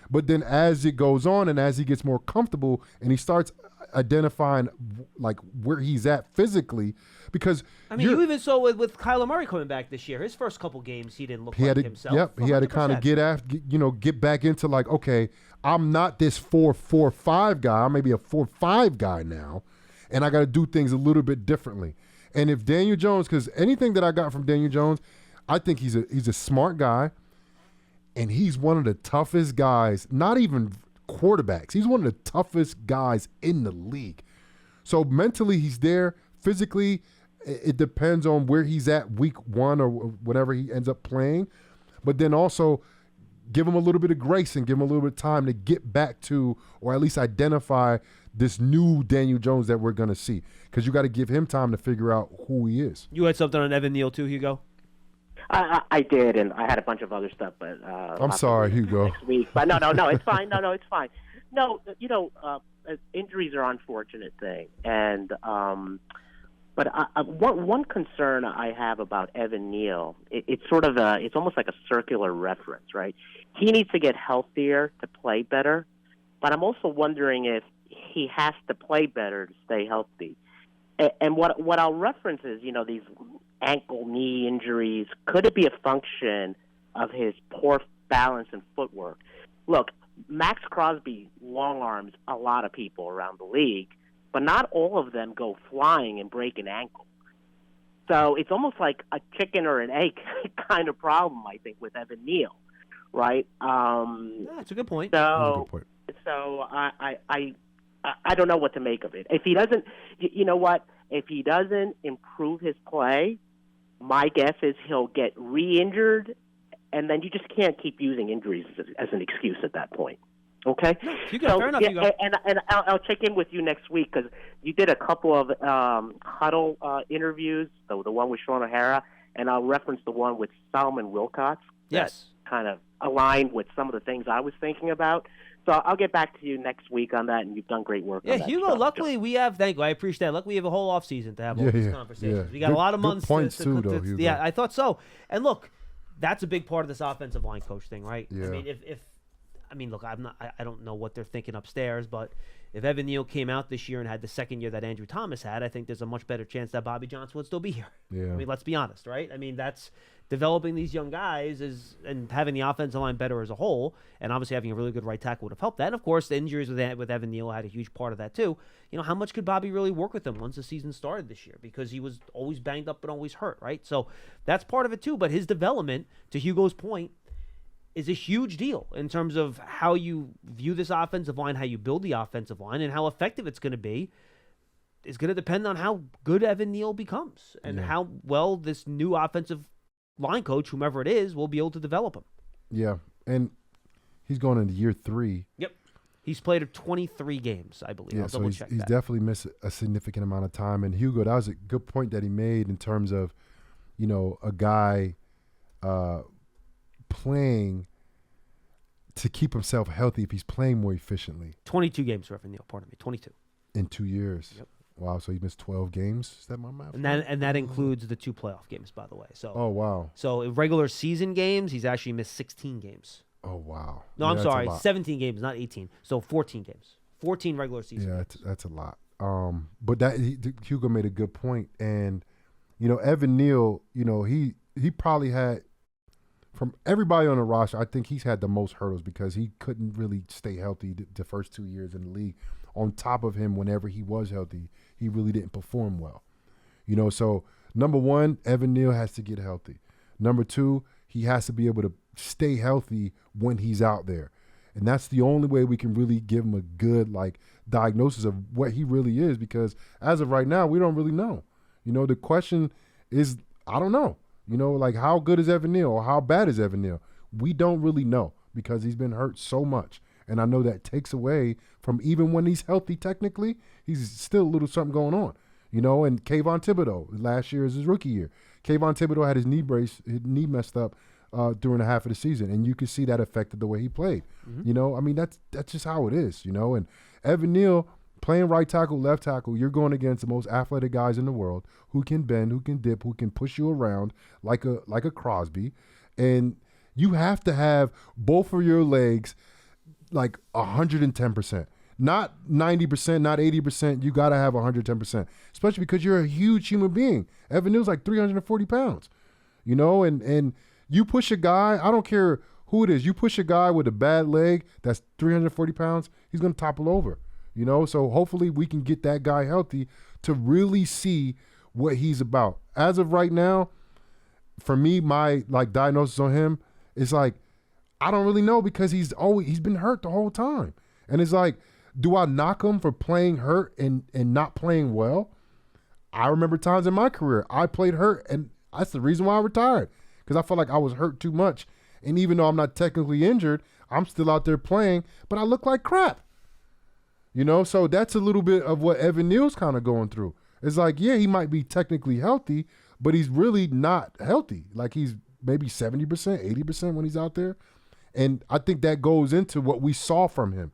But then as it goes on and as he gets more comfortable and he starts identifying like where he's at physically, because I mean, you even saw with Kyler Murray coming back this year, his first couple games he didn't look like himself. Yep, he had to kind of get back into like, okay, I'm not this 4.45 guy. I'm maybe a 4.5 guy now, and I got to do things a little bit differently. And if Daniel Jones, because anything that I got from Daniel Jones, I think he's a smart guy, and he's one of the toughest guys. Not even quarterbacks. He's one of the toughest guys in the league. So mentally, he's there. Physically, it depends on where he's at week 1 or whatever he ends up playing. But then also give him a little bit of grace and give him a little bit of time to get back to, or at least identify, this new Daniel Jones that we're going to see. Because you got to give him time to figure out who he is. You had something on Evan Neal too, Hugo? I did, and I had a bunch of other stuff, but I'm sorry, Hugo. Next week, but no, it's fine. No, it's fine. No, injuries are an unfortunate thing, and but one concern I have about Evan Neal, it's sort of it's almost like a circular reference, right? He needs to get healthier to play better, but I'm also wondering if he has to play better to stay healthy. And what I'll reference is, these ankle, knee injuries. Could it be a function of his poor balance and footwork? Look, Max Crosby long arms a lot of people around the league, but not all of them go flying and break an ankle. So it's almost like a chicken or an egg kind of problem, I think, with Evan Neal, right? That's a good point. So I don't know what to make of it. If he doesn't, if he doesn't improve his play, my guess is he'll get re-injured, and then you just can't keep using injuries as an excuse at that point. Okay? Fair enough. And I'll check in with you next week, because you did a couple of huddle interviews, the one with Sean O'Hara, and I'll reference the one with Solomon Wilcox. Yes. Kind of aligned with some of the things I was thinking about. So I'll get back to you next week on that, and you've done great work on that. Yeah, Hugo, luckily we have, thank you, I appreciate that. Luckily we have a whole off season to have all these conversations. We got a lot of months. Points too, though, Hugo. Yeah, I thought so. And look, that's a big part of this offensive line coach thing, right? Yeah. I mean, if I mean, look, I don't know what they're thinking upstairs, but if Evan Neal came out this year and had the second year that Andrew Thomas had, I think there's a much better chance that Bobby Johnson would still be here. Yeah. I mean, let's be honest, right? I mean, that's developing these young guys and having the offensive line better as a whole, and obviously having a really good right tackle would have helped that. And of course, the injuries with Evan Neal had a huge part of that too. You know, how much could Bobby really work with him once the season started this year? Because he was always banged up and always hurt, right? So that's part of it too. But his development, to Hugo's point, is a huge deal in terms of how you view this offensive line, how you build the offensive line, and how effective it's going to be. Is going to depend on how good Evan Neal becomes and how well this new offensive line coach, whomever it is, will be able to develop him. Yeah, and he's going into year 3. Yep. He's played 23 games, I believe. Yeah, I'll so double check he's that. definitely missed a significant amount of time. And Hugo, that was a good point that he made in terms of, you know, a guy playing to keep himself healthy if he's playing more efficiently. 22 games for Evan Neal, pardon me, 22. In 2 years. Yep. Wow, so he missed 12 games? Is that my math? And that includes the 2 playoff games, by the way. So Oh, wow. So in regular season games, he's actually missed 16 games. Oh, wow. No, Yeah, I'm that's a sorry, lot. 17 games, not 18. So 14 games. 14 regular season Yeah, games. that's a lot. But Hugo made a good point. And, you know, Evan Neal, you know, he probably had, from everybody on the roster, I think he's had the most hurdles because he couldn't really stay healthy the first 2 years in the league. On top of him, whenever he was healthy, he really didn't perform well. You know, so number one, Evan Neal has to get healthy. Number two, he has to be able to stay healthy when he's out there. And that's the only way we can really give him a good, like, diagnosis of what he really is, because as of right now, we don't really know. You know, the question is, I don't know. You know, like, how good is Evan Neal or how bad is Evan Neal? We don't really know because he's been hurt so much. And I know that takes away from, even when he's healthy technically, he's still a little something going on. You know, and Kayvon Thibodeau, last year is his rookie year. Kayvon Thibodeau had his knee messed up during the half of the season, and you could see that affected the way he played. Mm-hmm. You know, I mean, that's just how it is, you know. And Evan Neal, playing right tackle, left tackle, you're going against the most athletic guys in the world who can bend, who can dip, who can push you around like a Crosby. And you have to have both of your legs like 110%. Not 90%, not 80%. You got to have 110%, especially because you're a huge human being. Evan Neal's like 340 pounds, you know, and you push a guy, I don't care who it is, you push a guy with a bad leg that's 340 pounds, he's going to topple over, you know. So hopefully we can get that guy healthy to really see what he's about. As of right now, for me, my like diagnosis on him is like, I don't really know, because he's been hurt the whole time. And it's like, do I knock him for playing hurt and not playing well? I remember times in my career I played hurt, and that's the reason why I retired, because I felt like I was hurt too much. And even though I'm not technically injured, I'm still out there playing, but I look like crap. You know, so that's a little bit of what Evan Neal's kind of going through. It's like, yeah, he might be technically healthy, but he's really not healthy. Like, he's maybe 70%, 80% when he's out there. And I think that goes into what we saw from him.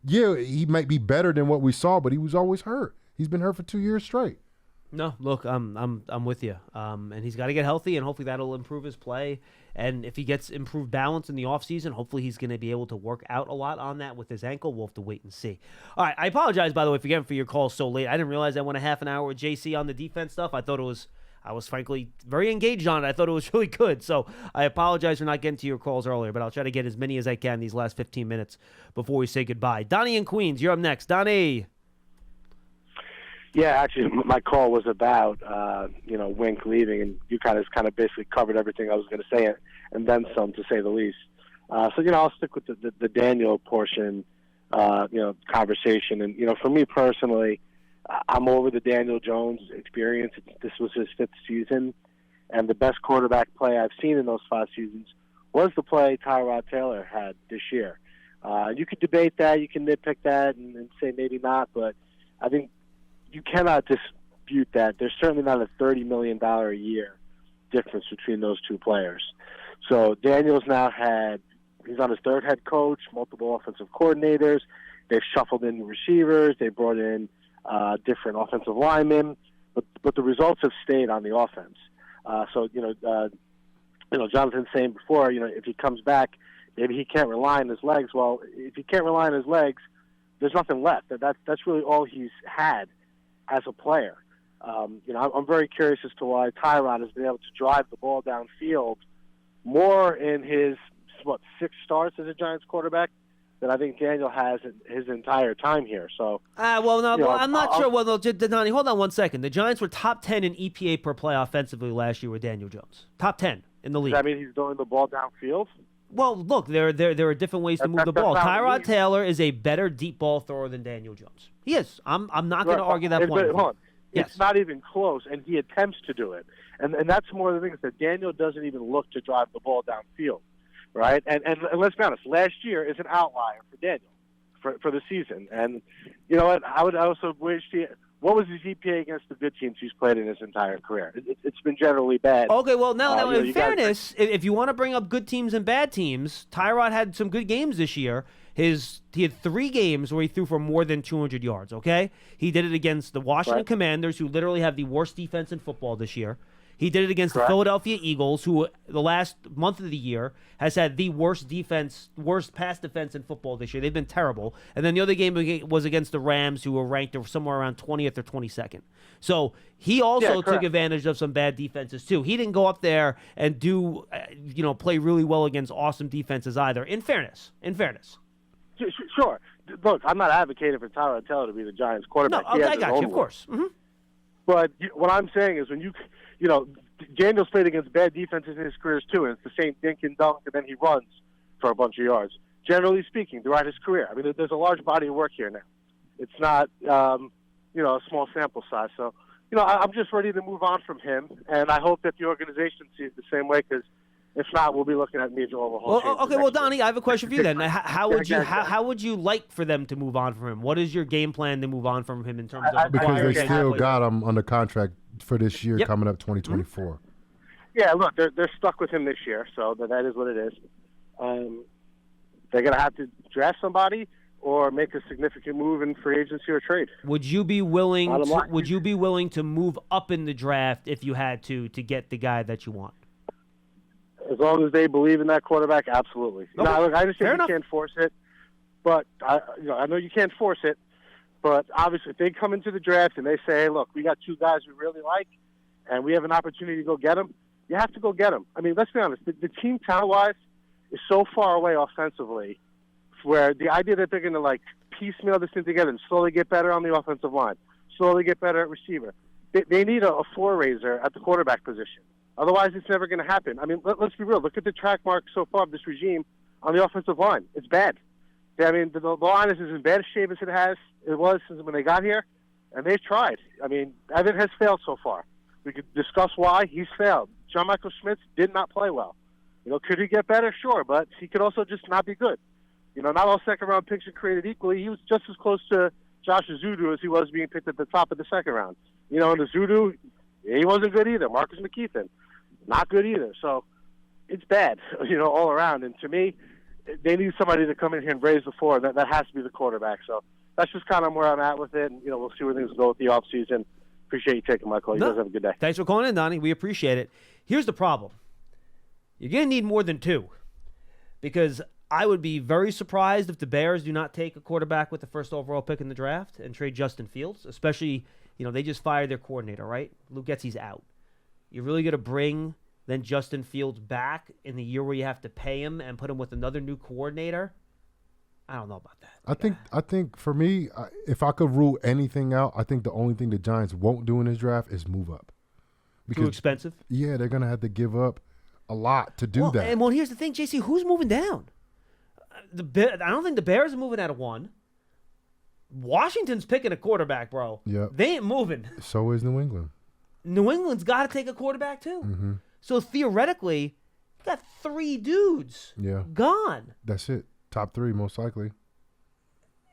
Yeah, he might be better than what we saw, but he was always hurt. He's been hurt for 2 years straight. No, look, I'm with you. And he's got to get healthy, and hopefully that'll improve his play. And if he gets improved balance in the offseason, hopefully he's going to be able to work out a lot on that with his ankle. We'll have to wait and see. All right, I apologize, by the way, for your call so late. I didn't realize I went a half an hour with JC on the defense stuff. I was frankly very engaged on it. I thought it was really good. So I apologize for not getting to your calls earlier, but I'll try to get as many as I can these last 15 minutes before we say goodbye. Donnie in Queens, you're up next. Donnie. Yeah, actually, my call was about, Wink leaving, and you kind of basically covered everything I was going to say, and then some, to say the least. I'll stick with the Daniel portion, conversation. And, for me personally, I'm over the Daniel Jones experience. This was his 5th season, and the best quarterback play I've seen in those 5 seasons was the play Tyrod Taylor had this year. You could debate that, you can nitpick that and say maybe not, but I think you cannot dispute that. There's certainly not a $30 million a year difference between those two players. So Daniel's he's on his 3rd head coach, multiple offensive coordinators. They've shuffled in receivers. They brought in different offensive linemen, but the results have stayed on the offense. Jonathan saying before, if he comes back, maybe he can't rely on his legs. Well, if he can't rely on his legs, there's nothing left. That's really all he's had as a player. I'm very curious as to why Tyrod has been able to drive the ball downfield more in his 6 starts as a Giants quarterback than I think Daniel has in his entire time here. So, I'm not sure. Well, no, Donnie, hold on one second. The Giants were top 10 in EPA per play offensively last year with Daniel Jones. Top 10 in the league. Does that mean he's throwing the ball downfield? Well, look, there are different ways to move the ball. Tyrod Taylor is a better deep ball thrower than Daniel Jones. He is. I'm not going to argue that point. Hold on. Yes. It's not even close, and he attempts to do it. And that's more of the thing is that Daniel doesn't even look to drive the ball downfield, right? And let's be honest, last year is an outlier for Daniel for the season. And you know what? I would also wish what was his EPA against the good teams he's played in his entire career? It's been generally bad. Okay, well, now in fairness, if you want to bring up good teams and bad teams, Tyrod had some good games this year. He had 3 games where he threw for more than 200 yards, okay? He did it against the Washington Commanders, who literally have the worst defense in football this year. He did it against the Philadelphia Eagles, who the last month of the year has had the worst pass defense in football this year. They've been terrible. And then the other game was against the Rams, who were ranked somewhere around 20th or 22nd. So he also took advantage of some bad defenses too. He didn't go up there and play really well against awesome defenses either. In fairness. Sure. Look, I'm not advocating for Tyrod Taylor to be the Giants quarterback. No, I got you, of course. Mm-hmm. But what I'm saying is when Daniel's played against bad defenses in his careers too, and it's the same dink and dunk, and then he runs for a bunch of yards. Generally speaking, throughout his career, I mean, there's a large body of work here now. It's not, a small sample size. So, I'm just ready to move on from him, and I hope that the organization sees it the same way, because if not, we'll be looking at major overhaul. Well, okay, well, Donnie, I have a question for you then. How would you like for them to move on from him? What is your game plan to move on from him in terms of because they still got him under contract for this year coming up 2024. Mm-hmm. Yeah, look, they're stuck with him this year, so that is what it is. They're going to have to draft somebody or make a significant move in free agency or trade. Would you be willing to move up in the draft if you had to get the guy that you want? As long as they believe in that quarterback, absolutely. Okay. Now, look, I understand you can't force it, but I know you can't force it. But obviously, if they come into the draft and they say, hey, look, we got 2 guys we really like, and we have an opportunity to go get them, you have to go get them. I mean, let's be honest. The team talent-wise is so far away offensively where the idea that they're going to, piecemeal this thing together and slowly get better on the offensive line, slowly get better at receiver. They need a floor-raiser at the quarterback position. Otherwise, it's never going to happen. I mean, let's be real. Look at the track mark so far of this regime on the offensive line. It's bad. I mean, the line is as bad a shape as it was since when they got here, and they've tried. I mean, Evan has failed so far. We could discuss why he's failed. John Michael Schmitz did not play well. Could he get better? Sure, but he could also just not be good. Not all second-round picks are created equally. He was just as close to Josh Azudu as he was being picked at the top of the second round. And Azudu, he wasn't good either. Marcus McKeithen, not good either. So it's bad, all around. And to me, they need somebody to come in here and raise the floor. That has to be the quarterback. So that's just kind of where I'm at with it. And, we'll see where things go with the offseason. Appreciate you taking my call. You guys have a good day. Thanks for calling in, Donnie. We appreciate it. Here's the problem. You're going to need more than 2, because I would be very surprised if the Bears do not take a quarterback with the first overall pick in the draft and trade Justin Fields, especially, they just fired their coordinator, right? Luke Getsy's out. You're really going to bring then Justin Fields back in the year where you have to pay him and put him with another new coordinator? I don't know about that. I think for me, if I could rule anything out, I think the only thing the Giants won't do in this draft is move up. Too expensive? Yeah, they're going to have to give up a lot to do that. And here's the thing, JC, who's moving down? I don't think the Bears are moving out of 1. Washington's picking a quarterback, bro. Yeah. They ain't moving. So is New England. New England's got to take a quarterback too. Mm-hmm. So theoretically, you got 3 dudes gone. That's it. Top 3, most likely.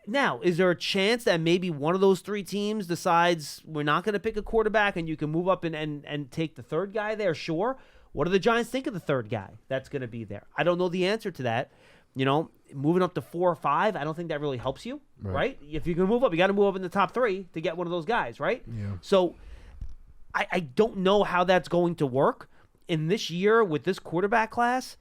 Now, is there a chance that maybe one of those 3 teams decides we're not going to pick a quarterback and you can move up and take the 3rd guy there? Sure. What do the Giants think of the 3rd guy that's going to be there? I don't know the answer to that. Moving up to 4 or 5, I don't think that really helps you, right? If you're going to move up, you got to move up in the top 3 to get one of those guys, right? Yeah. So I don't know how that's going to work. In this year with this quarterback class,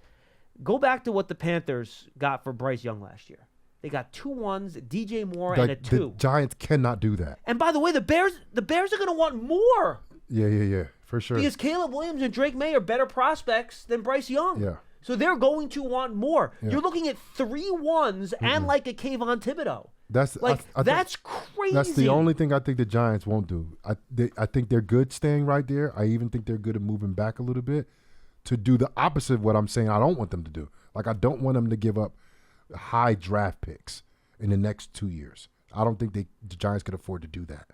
Go back to what the Panthers got for Bryce Young last year. They got 2 1s, DJ Moore, and a 2. The Giants cannot do that. And by the way, the Bears are going to want more. Yeah, for sure. Because Caleb Williams and Drake May are better prospects than Bryce Young. Yeah. So they're going to want more. Yeah. You're looking at 3 1s and like a Kayvon Thibodeau. That's that's crazy. That's the only thing I think the Giants won't do. I think they're good staying right there. I even think they're good at moving back a little bit to do the opposite of what I'm saying I don't want them to do. Like, I don't want them to give up high draft picks in the next 2 years. I don't think the Giants could afford to do that.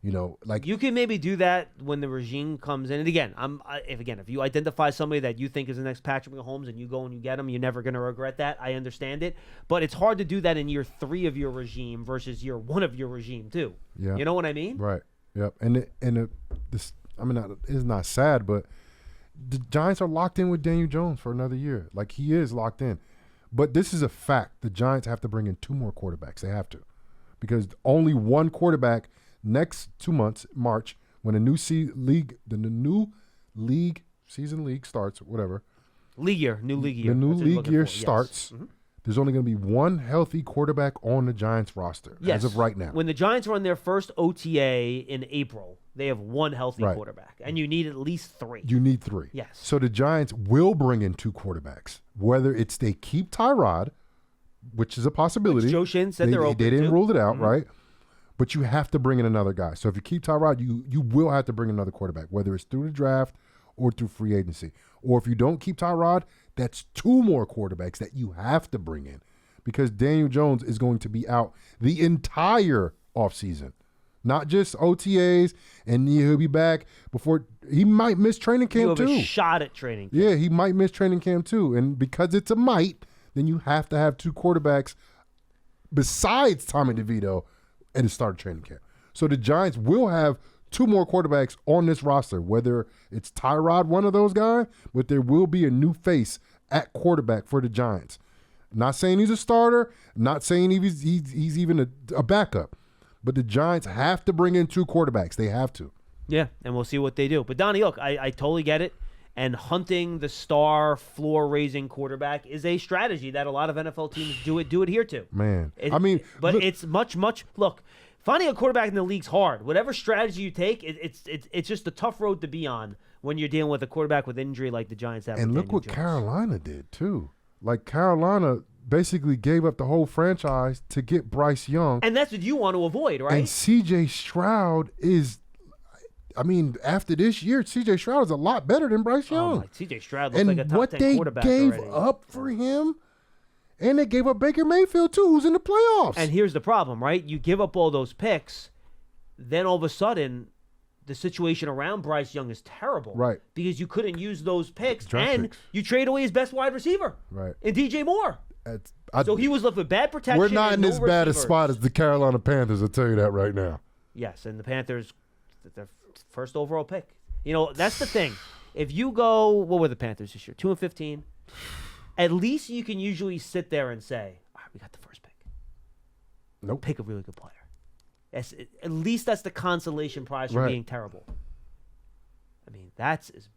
You know, like, you can maybe do that when the regime comes in. And again, if you identify somebody that you think is the next Patrick Mahomes and you go and you get him, you're never going to regret that. I understand it, but it's hard to do that in year 3 of your regime versus year 1 of your regime too. Yeah, you know what I mean? Right. Yep. It's not sad, but the Giants are locked in with Daniel Jones for another year. Like, he is locked in. But this is a fact. The Giants have to bring in 2 more quarterbacks. They have to, because only one quarterback. Next 2 months, March, when the new season starts, whatever. New league year. The new league year starts. Yes. Mm-hmm. There's only going to be one healthy quarterback on the Giants roster as of right now. When the Giants run their first OTA in April, they have 1 healthy quarterback, and you need at least 3. You need 3. Yes. So the Giants will bring in 2 quarterbacks, whether it's they keep Tyrod, which is a possibility. Which Joe Shin said they're open to. They didn't rule it out, right? But you have to bring in another guy. So if you keep Tyrod, you will have to bring another quarterback, whether it's through the draft or through free agency. Or if you don't keep Tyrod, that's 2 more quarterbacks that you have to bring in, because Daniel Jones is going to be out the entire offseason, not just OTAs, and he'll be back before. He might miss training camp too. You have a shot at training camp. Yeah, he might miss training camp too. And because it's a might, then you have to have 2 quarterbacks besides Tommy DeVito at the start of training camp. So the Giants will have 2 more quarterbacks on this roster, whether it's Tyrod, one of those guys, but there will be a new face at quarterback for the Giants. Not saying he's a starter, not saying he's even a backup, but the Giants have to bring in 2 quarterbacks. They have to. Yeah, and we'll see what they do. But Donnie, look, I totally get it. And hunting the star floor-raising quarterback is a strategy that a lot of NFL teams do adhere to. Man, it's much. Look, finding a quarterback in the league's hard. Whatever strategy you take, it's just a tough road to be on when you're dealing with a quarterback with injury like the Giants have. And look what Carolina did too. Like, Carolina basically gave up the whole franchise to get Bryce Young, and that's what you want to avoid, right? And C.J. Stroud is. I mean, after this year, C.J. Stroud is a lot better than Bryce Young. C.J. Stroud looks like a top 10 quarterback already. And what they gave up for him, and they gave up Baker Mayfield too, who's in the playoffs. And here's the problem, right? You give up all those picks, then all of a sudden, the situation around Bryce Young is terrible. Right. Because you couldn't use those picks, Draft picks. You trade away his best wide receiver. Right. In DJ Moore. So he was left with bad protection. We're not in as bad a receivers. spot as the Carolina Panthers, I'll tell you that right now. Yes, and the Panthers, their first overall pick. You know, that's the thing. If you go, what were the Panthers this year? 2-15. At least you can usually sit there and say, all right, we got the first pick. Nope. Pick a really good player. At least that's the consolation prize for being terrible. I mean, that's as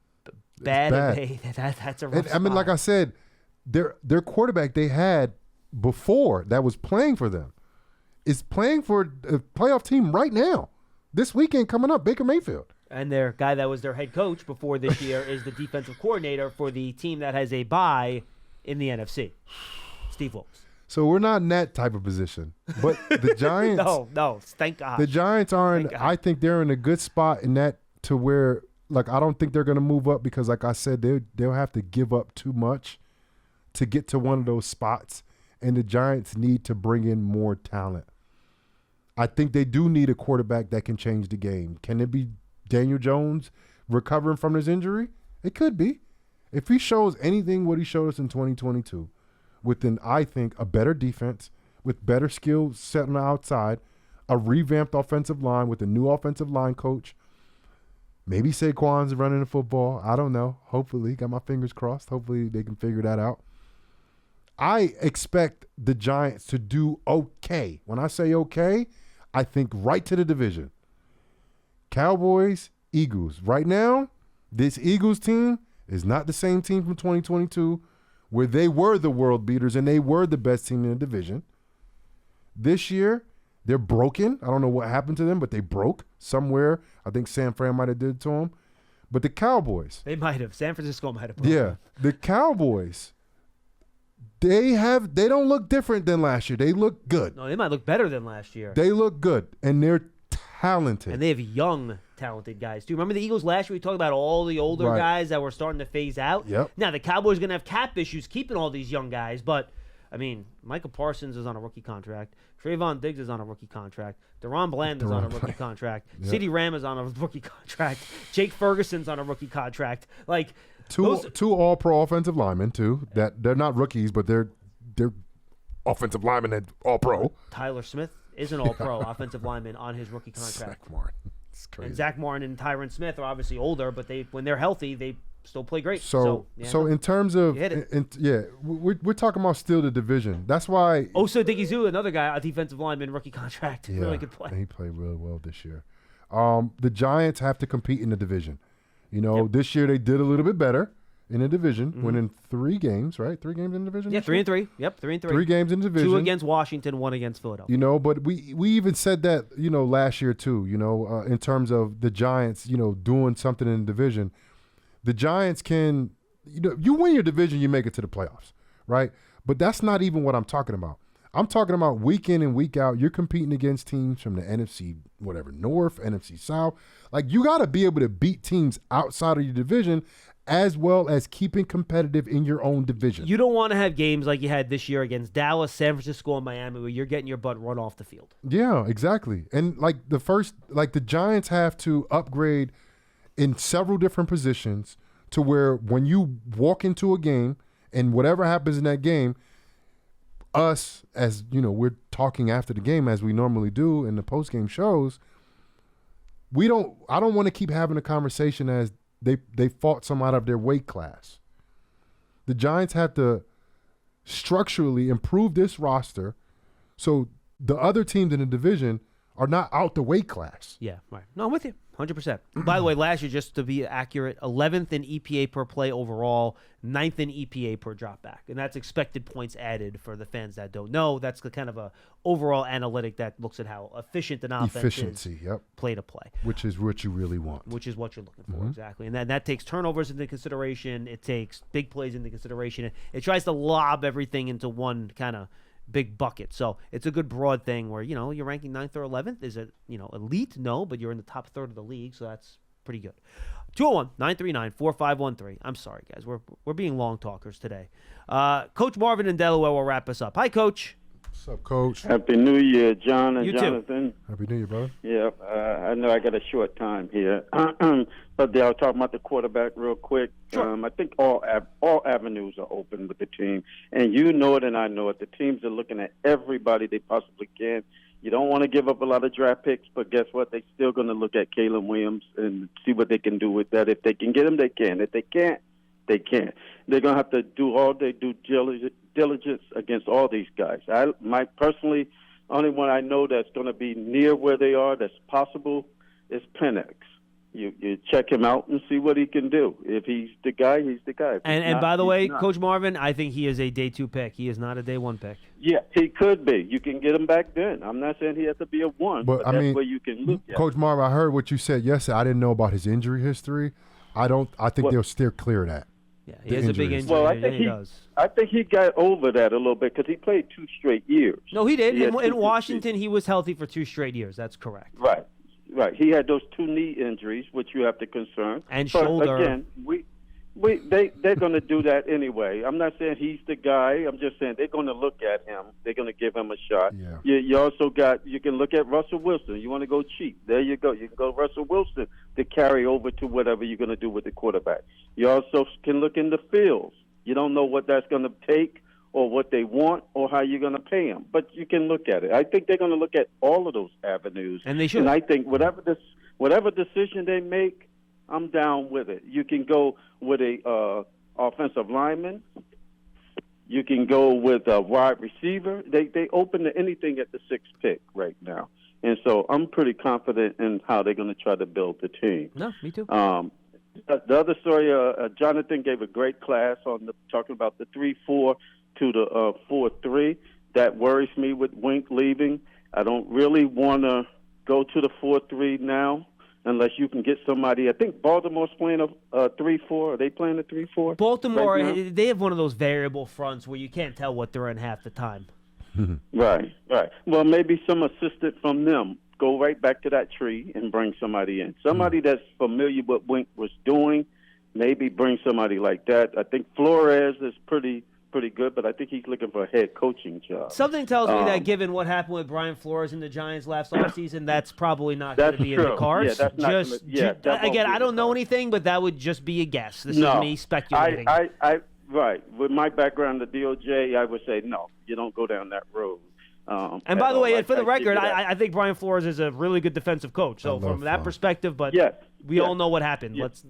bad. That's a rough spot. I mean, like I said, their quarterback they had before that was playing for them is playing for a playoff team right now. This weekend coming up, Baker Mayfield. And their guy that was their head coach before this year is the defensive coordinator for the team that has a bye in the NFC, Steve Wilkes. So we're not in that type of position. But the Giants... No, thank God. The Giants are in... I think they're in a good spot in that to where, like, I don't think they're going to move up because, like I said, they'll have to give up too much to get to one of those spots. And the Giants need to bring in more talent. I think they do need a quarterback that can change the game. Can it be Daniel Jones recovering from his injury? It could be. If he shows anything what he showed us in 2022, with I think, a better defense, with better skills set on the outside, a revamped offensive line with a new offensive line coach, maybe Saquon's running the football. I don't know. Hopefully. Got my fingers crossed. Hopefully they can figure that out. I expect the Giants to do okay. When I say okay, I think right to the division. Cowboys, Eagles. Right now, this Eagles team is not the same team from 2022 where they were the world beaters and they were the best team in the division. This year, they're broken. I don't know what happened to them, but they broke somewhere. I think San Fran might have did it to them. But the Cowboys. They might have. San Francisco might have. Broken. Yeah. The Cowboys, they don't look different than last year. They look good. No, they might look better than last year. They look good, and they're talented. And they have young, talented guys, too. Remember the Eagles last year? We talked about all the older guys that were starting to phase out? Yep. Now, the Cowboys are going to have cap issues keeping all these young guys, but, I mean, Michael Parsons is on a rookie contract. Trayvon Diggs is on a rookie contract. Deron Bland is on a rookie contract. Yep. CeeDee Ram is on a rookie contract. Jake Ferguson's on a rookie contract. Like, two all-pro offensive linemen, too. That they're not rookies, but they're offensive linemen and all-pro. Tyler Smith is an all-pro offensive lineman on his rookie contract. Zach Martin. It's crazy. And Zach Martin and Tyron Smith are obviously older, but when they're healthy, they still play great. So in terms of, we're talking about still the division. That's why. Osa Digizou, another guy, a defensive lineman, rookie contract, Yeah, really good play. He played really well this year. The Giants have to compete in the division. This year they did a little bit better in the division, winning 3 games, right? 3 games in the division? Yeah, 3-3. Yep, 3-3. 3 games in the division. 2 against Washington, 1 against Philadelphia. But we even said that, last year too, in terms of the Giants, doing something in the division. The Giants can, you win your division, you make it to the playoffs, right? But that's not even what I'm talking about. I'm talking about week in and week out, you're competing against teams from the NFC, North, NFC South. Like, you got to be able to beat teams outside of your division as well as keeping competitive in your own division. You don't want to have games like you had this year against Dallas, San Francisco, and Miami where you're getting your butt run off the field. Yeah, exactly. And the Giants have to upgrade in several different positions to where when you walk into a game and whatever happens in that game, us, as we're talking after the game as we normally do in the post-game shows, I don't want to keep having a conversation as they fought some out of their weight class. The Giants have to structurally improve this roster so the other teams in the division are not out the weight class. Yeah, right. No, I'm with you. 100%. By the way, last year, just to be accurate, 11th in EPA per play overall, 9th in EPA per dropback. And that's expected points added for the fans that don't know. That's the kind of a overall analytic that looks at how efficient an offense is play to play. Which is what you really want. Which is what you're looking for, exactly. And that takes turnovers into consideration. It takes big plays into consideration. It tries to lob everything into one kind of big bucket. So it's a good broad thing where, you're ranking 9th or 11th. Is it, elite? No, but you're in the top third of the league, so that's pretty good. 201-939-4513. I'm sorry, guys. We're being long talkers today. Coach Marvin in Delaware will wrap us up. Hi, Coach. What's up, Coach? Happy New Year, John and You too. Jonathan. Happy New Year, brother. Yeah, I know I got a short time here, but I'll talk about the quarterback real quick. Sure. I think all avenues are open with the team, and you know it and I know it. The teams are looking at everybody they possibly can. You don't want to give up a lot of draft picks, but guess what? They're still going to look at Caleb Williams and see what they can do with that. If they can get him, they can. If they can't, they can't. They're going to have to do all their due diligence against all these guys. Personally, only one I know that's going to be near where they are that's possible is Penix. You check him out and see what he can do. If he's the guy, he's the guy. And by the way, Coach Marvin, I think he is a day 2 pick. He is not a day 1 pick. Yeah, he could be. You can get him back then. I'm not saying he has to be a 1, but that's where you can look at. Coach Marvin, I heard what you said yesterday. I didn't know about his injury history. I think they'll steer clear of that. Yeah, he has a big injury. Well, I think he got over that a little bit because he played 2 straight years. No, he did. In Washington, he was healthy for 2 straight years. That's correct. Right. He had those 2 knee injuries, which you have to concern. And but shoulder. Again, they're going to do that anyway. I'm not saying he's the guy. I'm just saying they're going to look at him. They're going to give him a shot. Yeah. You also you can look at Russell Wilson. You want to go cheap. There you go. You can go Russell Wilson to carry over to whatever you're going to do with the quarterback. You also can look in the fields. You don't know what that's going to take or what they want or how you're going to pay them. But you can look at it. I think they're going to look at all of those avenues. And they should. And I think whatever decision they make, I'm down with it. You can go with a offensive lineman. You can go with a wide receiver. They open to anything at the 6th pick right now. And so I'm pretty confident in how they're going to try to build the team. No, me too. the other story, Jonathan gave a great class on talking about the 3-4 to the 4-3. That worries me with Wink leaving. I don't really want to go to the 4-3 now unless you can get somebody. I think Baltimore's playing a 3-4. Are they playing a 3-4? Baltimore, right they have one of those variable fronts where you can't tell what they're in half the time. Right. Well, maybe some assistant from them. Go right back to that tree and bring somebody in. Somebody that's familiar with what Wink was doing. Maybe bring somebody like that. I think Flores is pretty good, but I think he's looking for a head coaching job. Something tells me that given what happened with Brian Flores and the Giants last offseason, that's probably not going to be in the cards. Yeah, that's not again, I don't know anything, but that would just be a guess. This is me speculating. Right. With my background at DOJ, I would say no, you don't go down that road. And by the way, for the record, I think Brian Flores is a really good defensive coach. So from that perspective, but we all know what happened. Let's.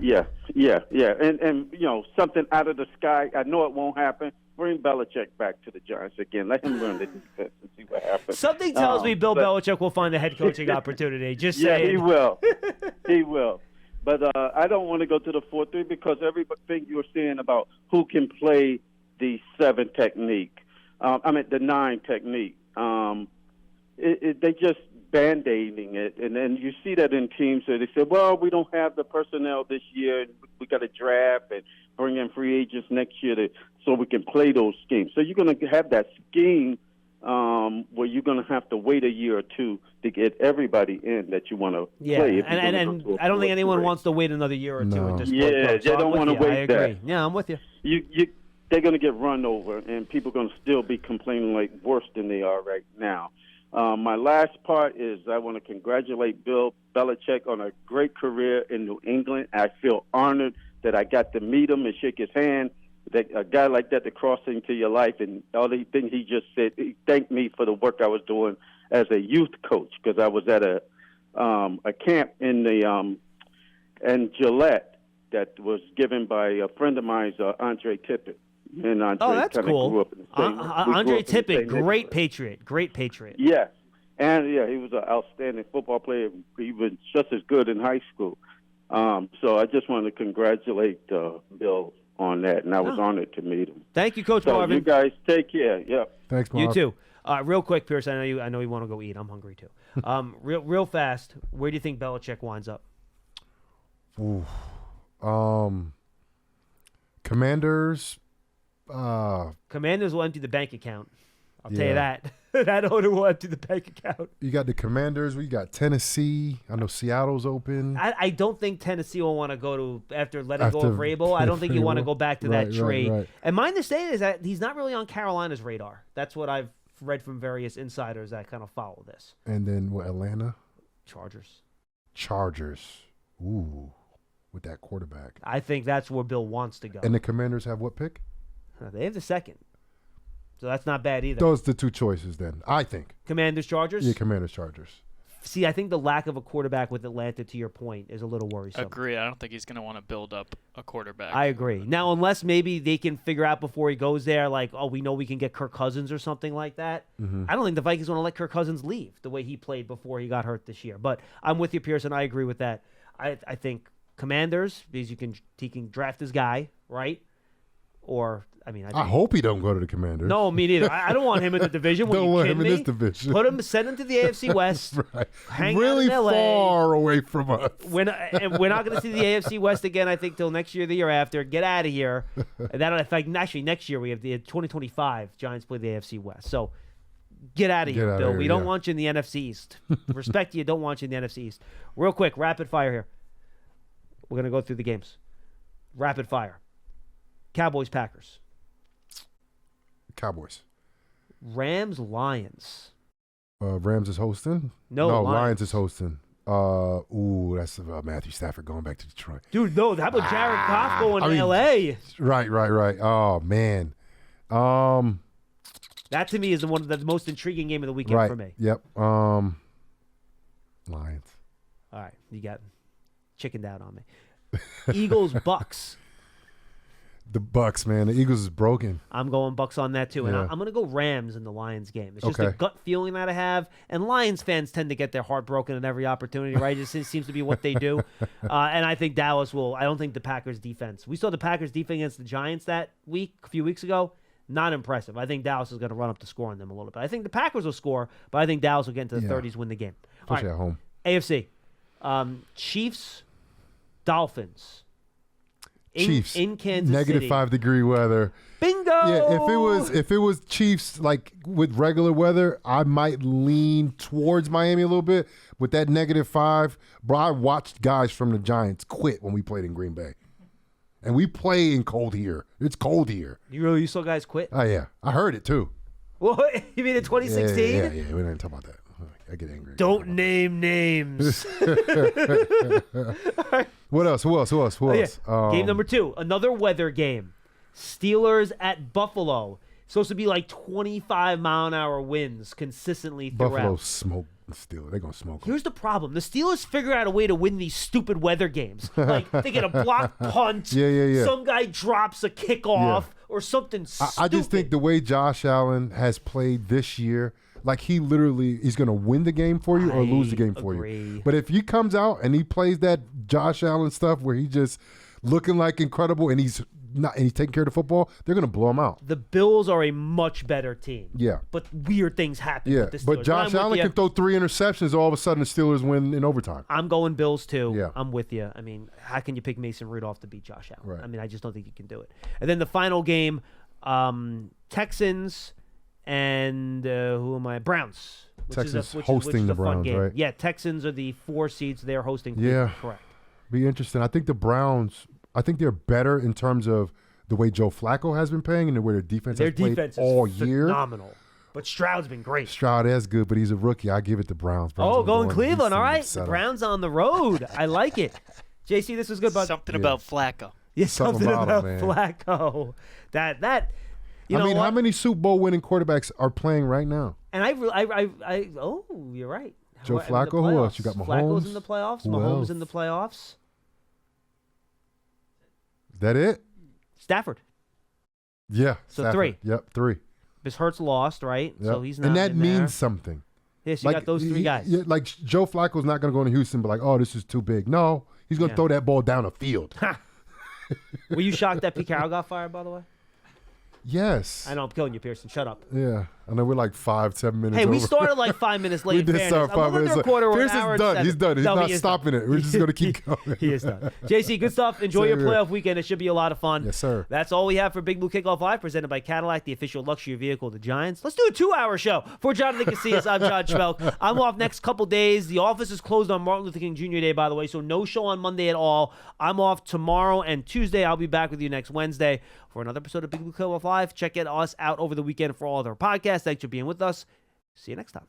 Yeah. And something out of the sky. I know it won't happen. Bring Belichick back to the Giants again. Let him learn the defense and see what happens. Something tells me Bill Belichick will find a head coaching opportunity. Just saying. Yeah, he will. He will. But I don't want to go to the 4-3 because everything you're saying about who can play the 7 technique, the 9 technique, they just band-aiding it. And then you see that in teams where they say, well, we don't have the personnel this year. We got to draft and bring in free agents next year so we can play those schemes. So you're going to have that scheme where you're going to have to wait a year or two to get everybody in that you want to play. And I don't think anyone wants to wait another year or two at this point. Yeah, they don't want to wait that. I agree. Yeah, I'm with you. They're going to get run over, and people are going to still be complaining like worse than they are right now. My last part is I want to congratulate Bill Belichick on a great career in New England. I feel honored that I got to meet him and shake his hand. That a guy like that to cross into your life, and all the things he just said, he thanked me for the work I was doing as a youth coach because I was at a camp in Gillette that was given by a friend of mine's, Andre Tippett. And Andre that's cool. Grew up in the same, Andre Tippett, great Patriot. Yes. And, he was an outstanding football player. He was just as good in high school. So I just wanted to congratulate Bill on that, and I was honored to meet him. Thank you, Coach Marvin. You guys take care. Yep. Thanks, Marvin. You too. Real quick, Pierce, I know you want to go eat. I'm hungry, too. Real fast, where do you think Belichick winds up? Ooh. Commanders. Commanders will empty the bank account. I'll tell you that. That owner will empty the bank account. You got the Commanders. We got Tennessee. I know Seattle's open. I don't think Tennessee will want to go to after letting go of Vrabel. I don't think you want to go back to that trade. Right. And my understanding is that he's not really on Carolina's radar. That's what I've read from various insiders that kind of follow this. And then Atlanta? Chargers. Ooh, with that quarterback. I think that's where Bill wants to go. And the Commanders have what pick? They have the 2nd. So that's not bad either. Those are the 2 choices then, I think. Commanders, Chargers? Yeah, Commanders, Chargers. See, I think the lack of a quarterback with Atlanta, to your point, is a little worrisome. Agree. I don't think he's going to want to build up a quarterback. I agree. Now, unless maybe they can figure out before he goes there, like, we know we can get Kirk Cousins or something like that. Mm-hmm. I don't think the Vikings want to let Kirk Cousins leave the way he played before he got hurt this year. But I'm with you, Pearson. I agree with that. I think Commanders, because he can draft his guy, right? Or I hope he don't go to the Commanders. No, me neither. I don't want him in the division. Don't want him in this division. Send him to the AFC West. Right. Hang really out in LA. Far away from us. We're not going to see the AFC West again, I think, till next year, the year after. Get out of here. And that, in fact, actually, next year we have the 2025 Giants play the AFC West. So get out of here, Bill. We don't want you in the NFC East. Respect you. Don't want you in the NFC East. Real quick, rapid fire here. We're going to go through the games. Rapid fire. Cowboys, Packers. Cowboys. Rams, Lions. Rams is hosting? No, Lions is hosting. That's Matthew Stafford going back to Detroit. Dude, no, how about Jared Goff going to L.A.? Right. Oh, man. That, to me, is one of the most intriguing game of the weekend for me. Yep. Lions. All right, you got chickened out on me. Eagles, Bucks. The Bucks, man. The Eagles is broken. I'm going Bucks on that too, and Yeah. I'm going to go Rams in the Lions game. It's just a Okay. gut feeling that I have, and Lions fans tend to get their heart broken at every opportunity, right? It just seems to be what they do, and I think Dallas will. I don't think the Packers defense. We saw the Packers defense against the Giants that week, a few weeks ago. Not impressive. I think Dallas is going to run up the score on them a little bit. I think the Packers will score, but I think Dallas will get into the 30s, win the game. All Especially right, at home. AFC, Chiefs, Dolphins. Chiefs In Kansas City. -5-degree weather. Bingo! Yeah, if it was Chiefs like with regular weather, I might lean towards Miami a little bit. With that -5, bro, I watched guys from the Giants quit when we played in Green Bay. And we play in cold here. It's cold here. You saw guys quit? Oh yeah. I heard it too. What? You mean in 2016? Yeah. We don't talk about that. I get angry. Don't name names. What else? Who else? Game number 2, another weather game. Steelers at Buffalo. Supposed to be like 25-mile-an-hour winds consistently throughout. Buffalo smoke the Steelers. They're going to smoke them. Here's the problem. The Steelers figure out a way to win these stupid weather games. Like, they get a block punt. Yeah. Some guy drops a kickoff or something stupid. I just think the way Josh Allen has played this year, like he's going to win the game for you or lose the game for you. But if he comes out and he plays that Josh Allen stuff where he's just looking like incredible and he's taking care of the football, they're going to blow him out. The Bills are a much better team. Yeah. But weird things happen Yeah, with the Steelers. but Josh Allen can throw 3 interceptions. All of a sudden, the Steelers win in overtime. I'm going Bills, too. Yeah. I'm with you. I mean, how can you pick Mason Rudolph to beat Josh Allen? Right. I mean, I just don't think you can do it. And then the final game, Texans and Browns. Texans which hosting is the a fun Browns, game. right? Yeah, Texans are the 4 seeds. They're hosting Yeah. Cleveland. Correct. Be interesting. I think the Browns, they're better in terms of the way Joe Flacco has been playing and the way their defense has played all year. Phenomenal. But Stroud's been great. Stroud is good, but he's a rookie. I give it to Browns. Oh, going Cleveland. All right. The Browns on the road. I like it. JC, this was good. Something about Flacco. Yeah, something about him, Flacco. You know how many Super Bowl winning quarterbacks are playing right now? And you're right. Joe Flacco. Who else? You got Mahomes. Flacco's in the playoffs. Who Mahomes else? in the playoffs. Is that it? Stafford. Yeah. So Stafford. 3. Yep, 3. Because Hurts lost, right? Yep. So he's not. And that in means there. something. Yeah, so you got those 3 guys. Yeah, like Joe Flacco's not going to go to Houston and be like, oh, this is too big. No, he's going to throw that ball down the field. Were you shocked that Pete Carroll got fired, by the way? Yes. I know I'm killing you, Pearson. Shut up. Yeah. I know we're like 5-7 minutes Hey, over. we started like 5 minutes late. We in did fairness. start 5 minutes late. Pearson's done. He's done. He's not stopping it. We're just going to keep going. He is done. JC, good stuff. Enjoy your playoff weekend. It should be a lot of fun. Yes, sir. That's all we have for Big Blue Kickoff Live, presented by Cadillac, the official luxury vehicle of the Giants. Let's do a 2-hour show. For Jonathan Casillas, I'm John Schmelk. I'm off next couple days. The office is closed on Martin Luther King Jr. Day, by the way, so no show on Monday at all. I'm off tomorrow and Tuesday. I'll be back with you next Wednesday for another episode of Big Blue Kickoff Live. Check us out over the weekend for all of our podcasts. Thanks for being with us. See you next time.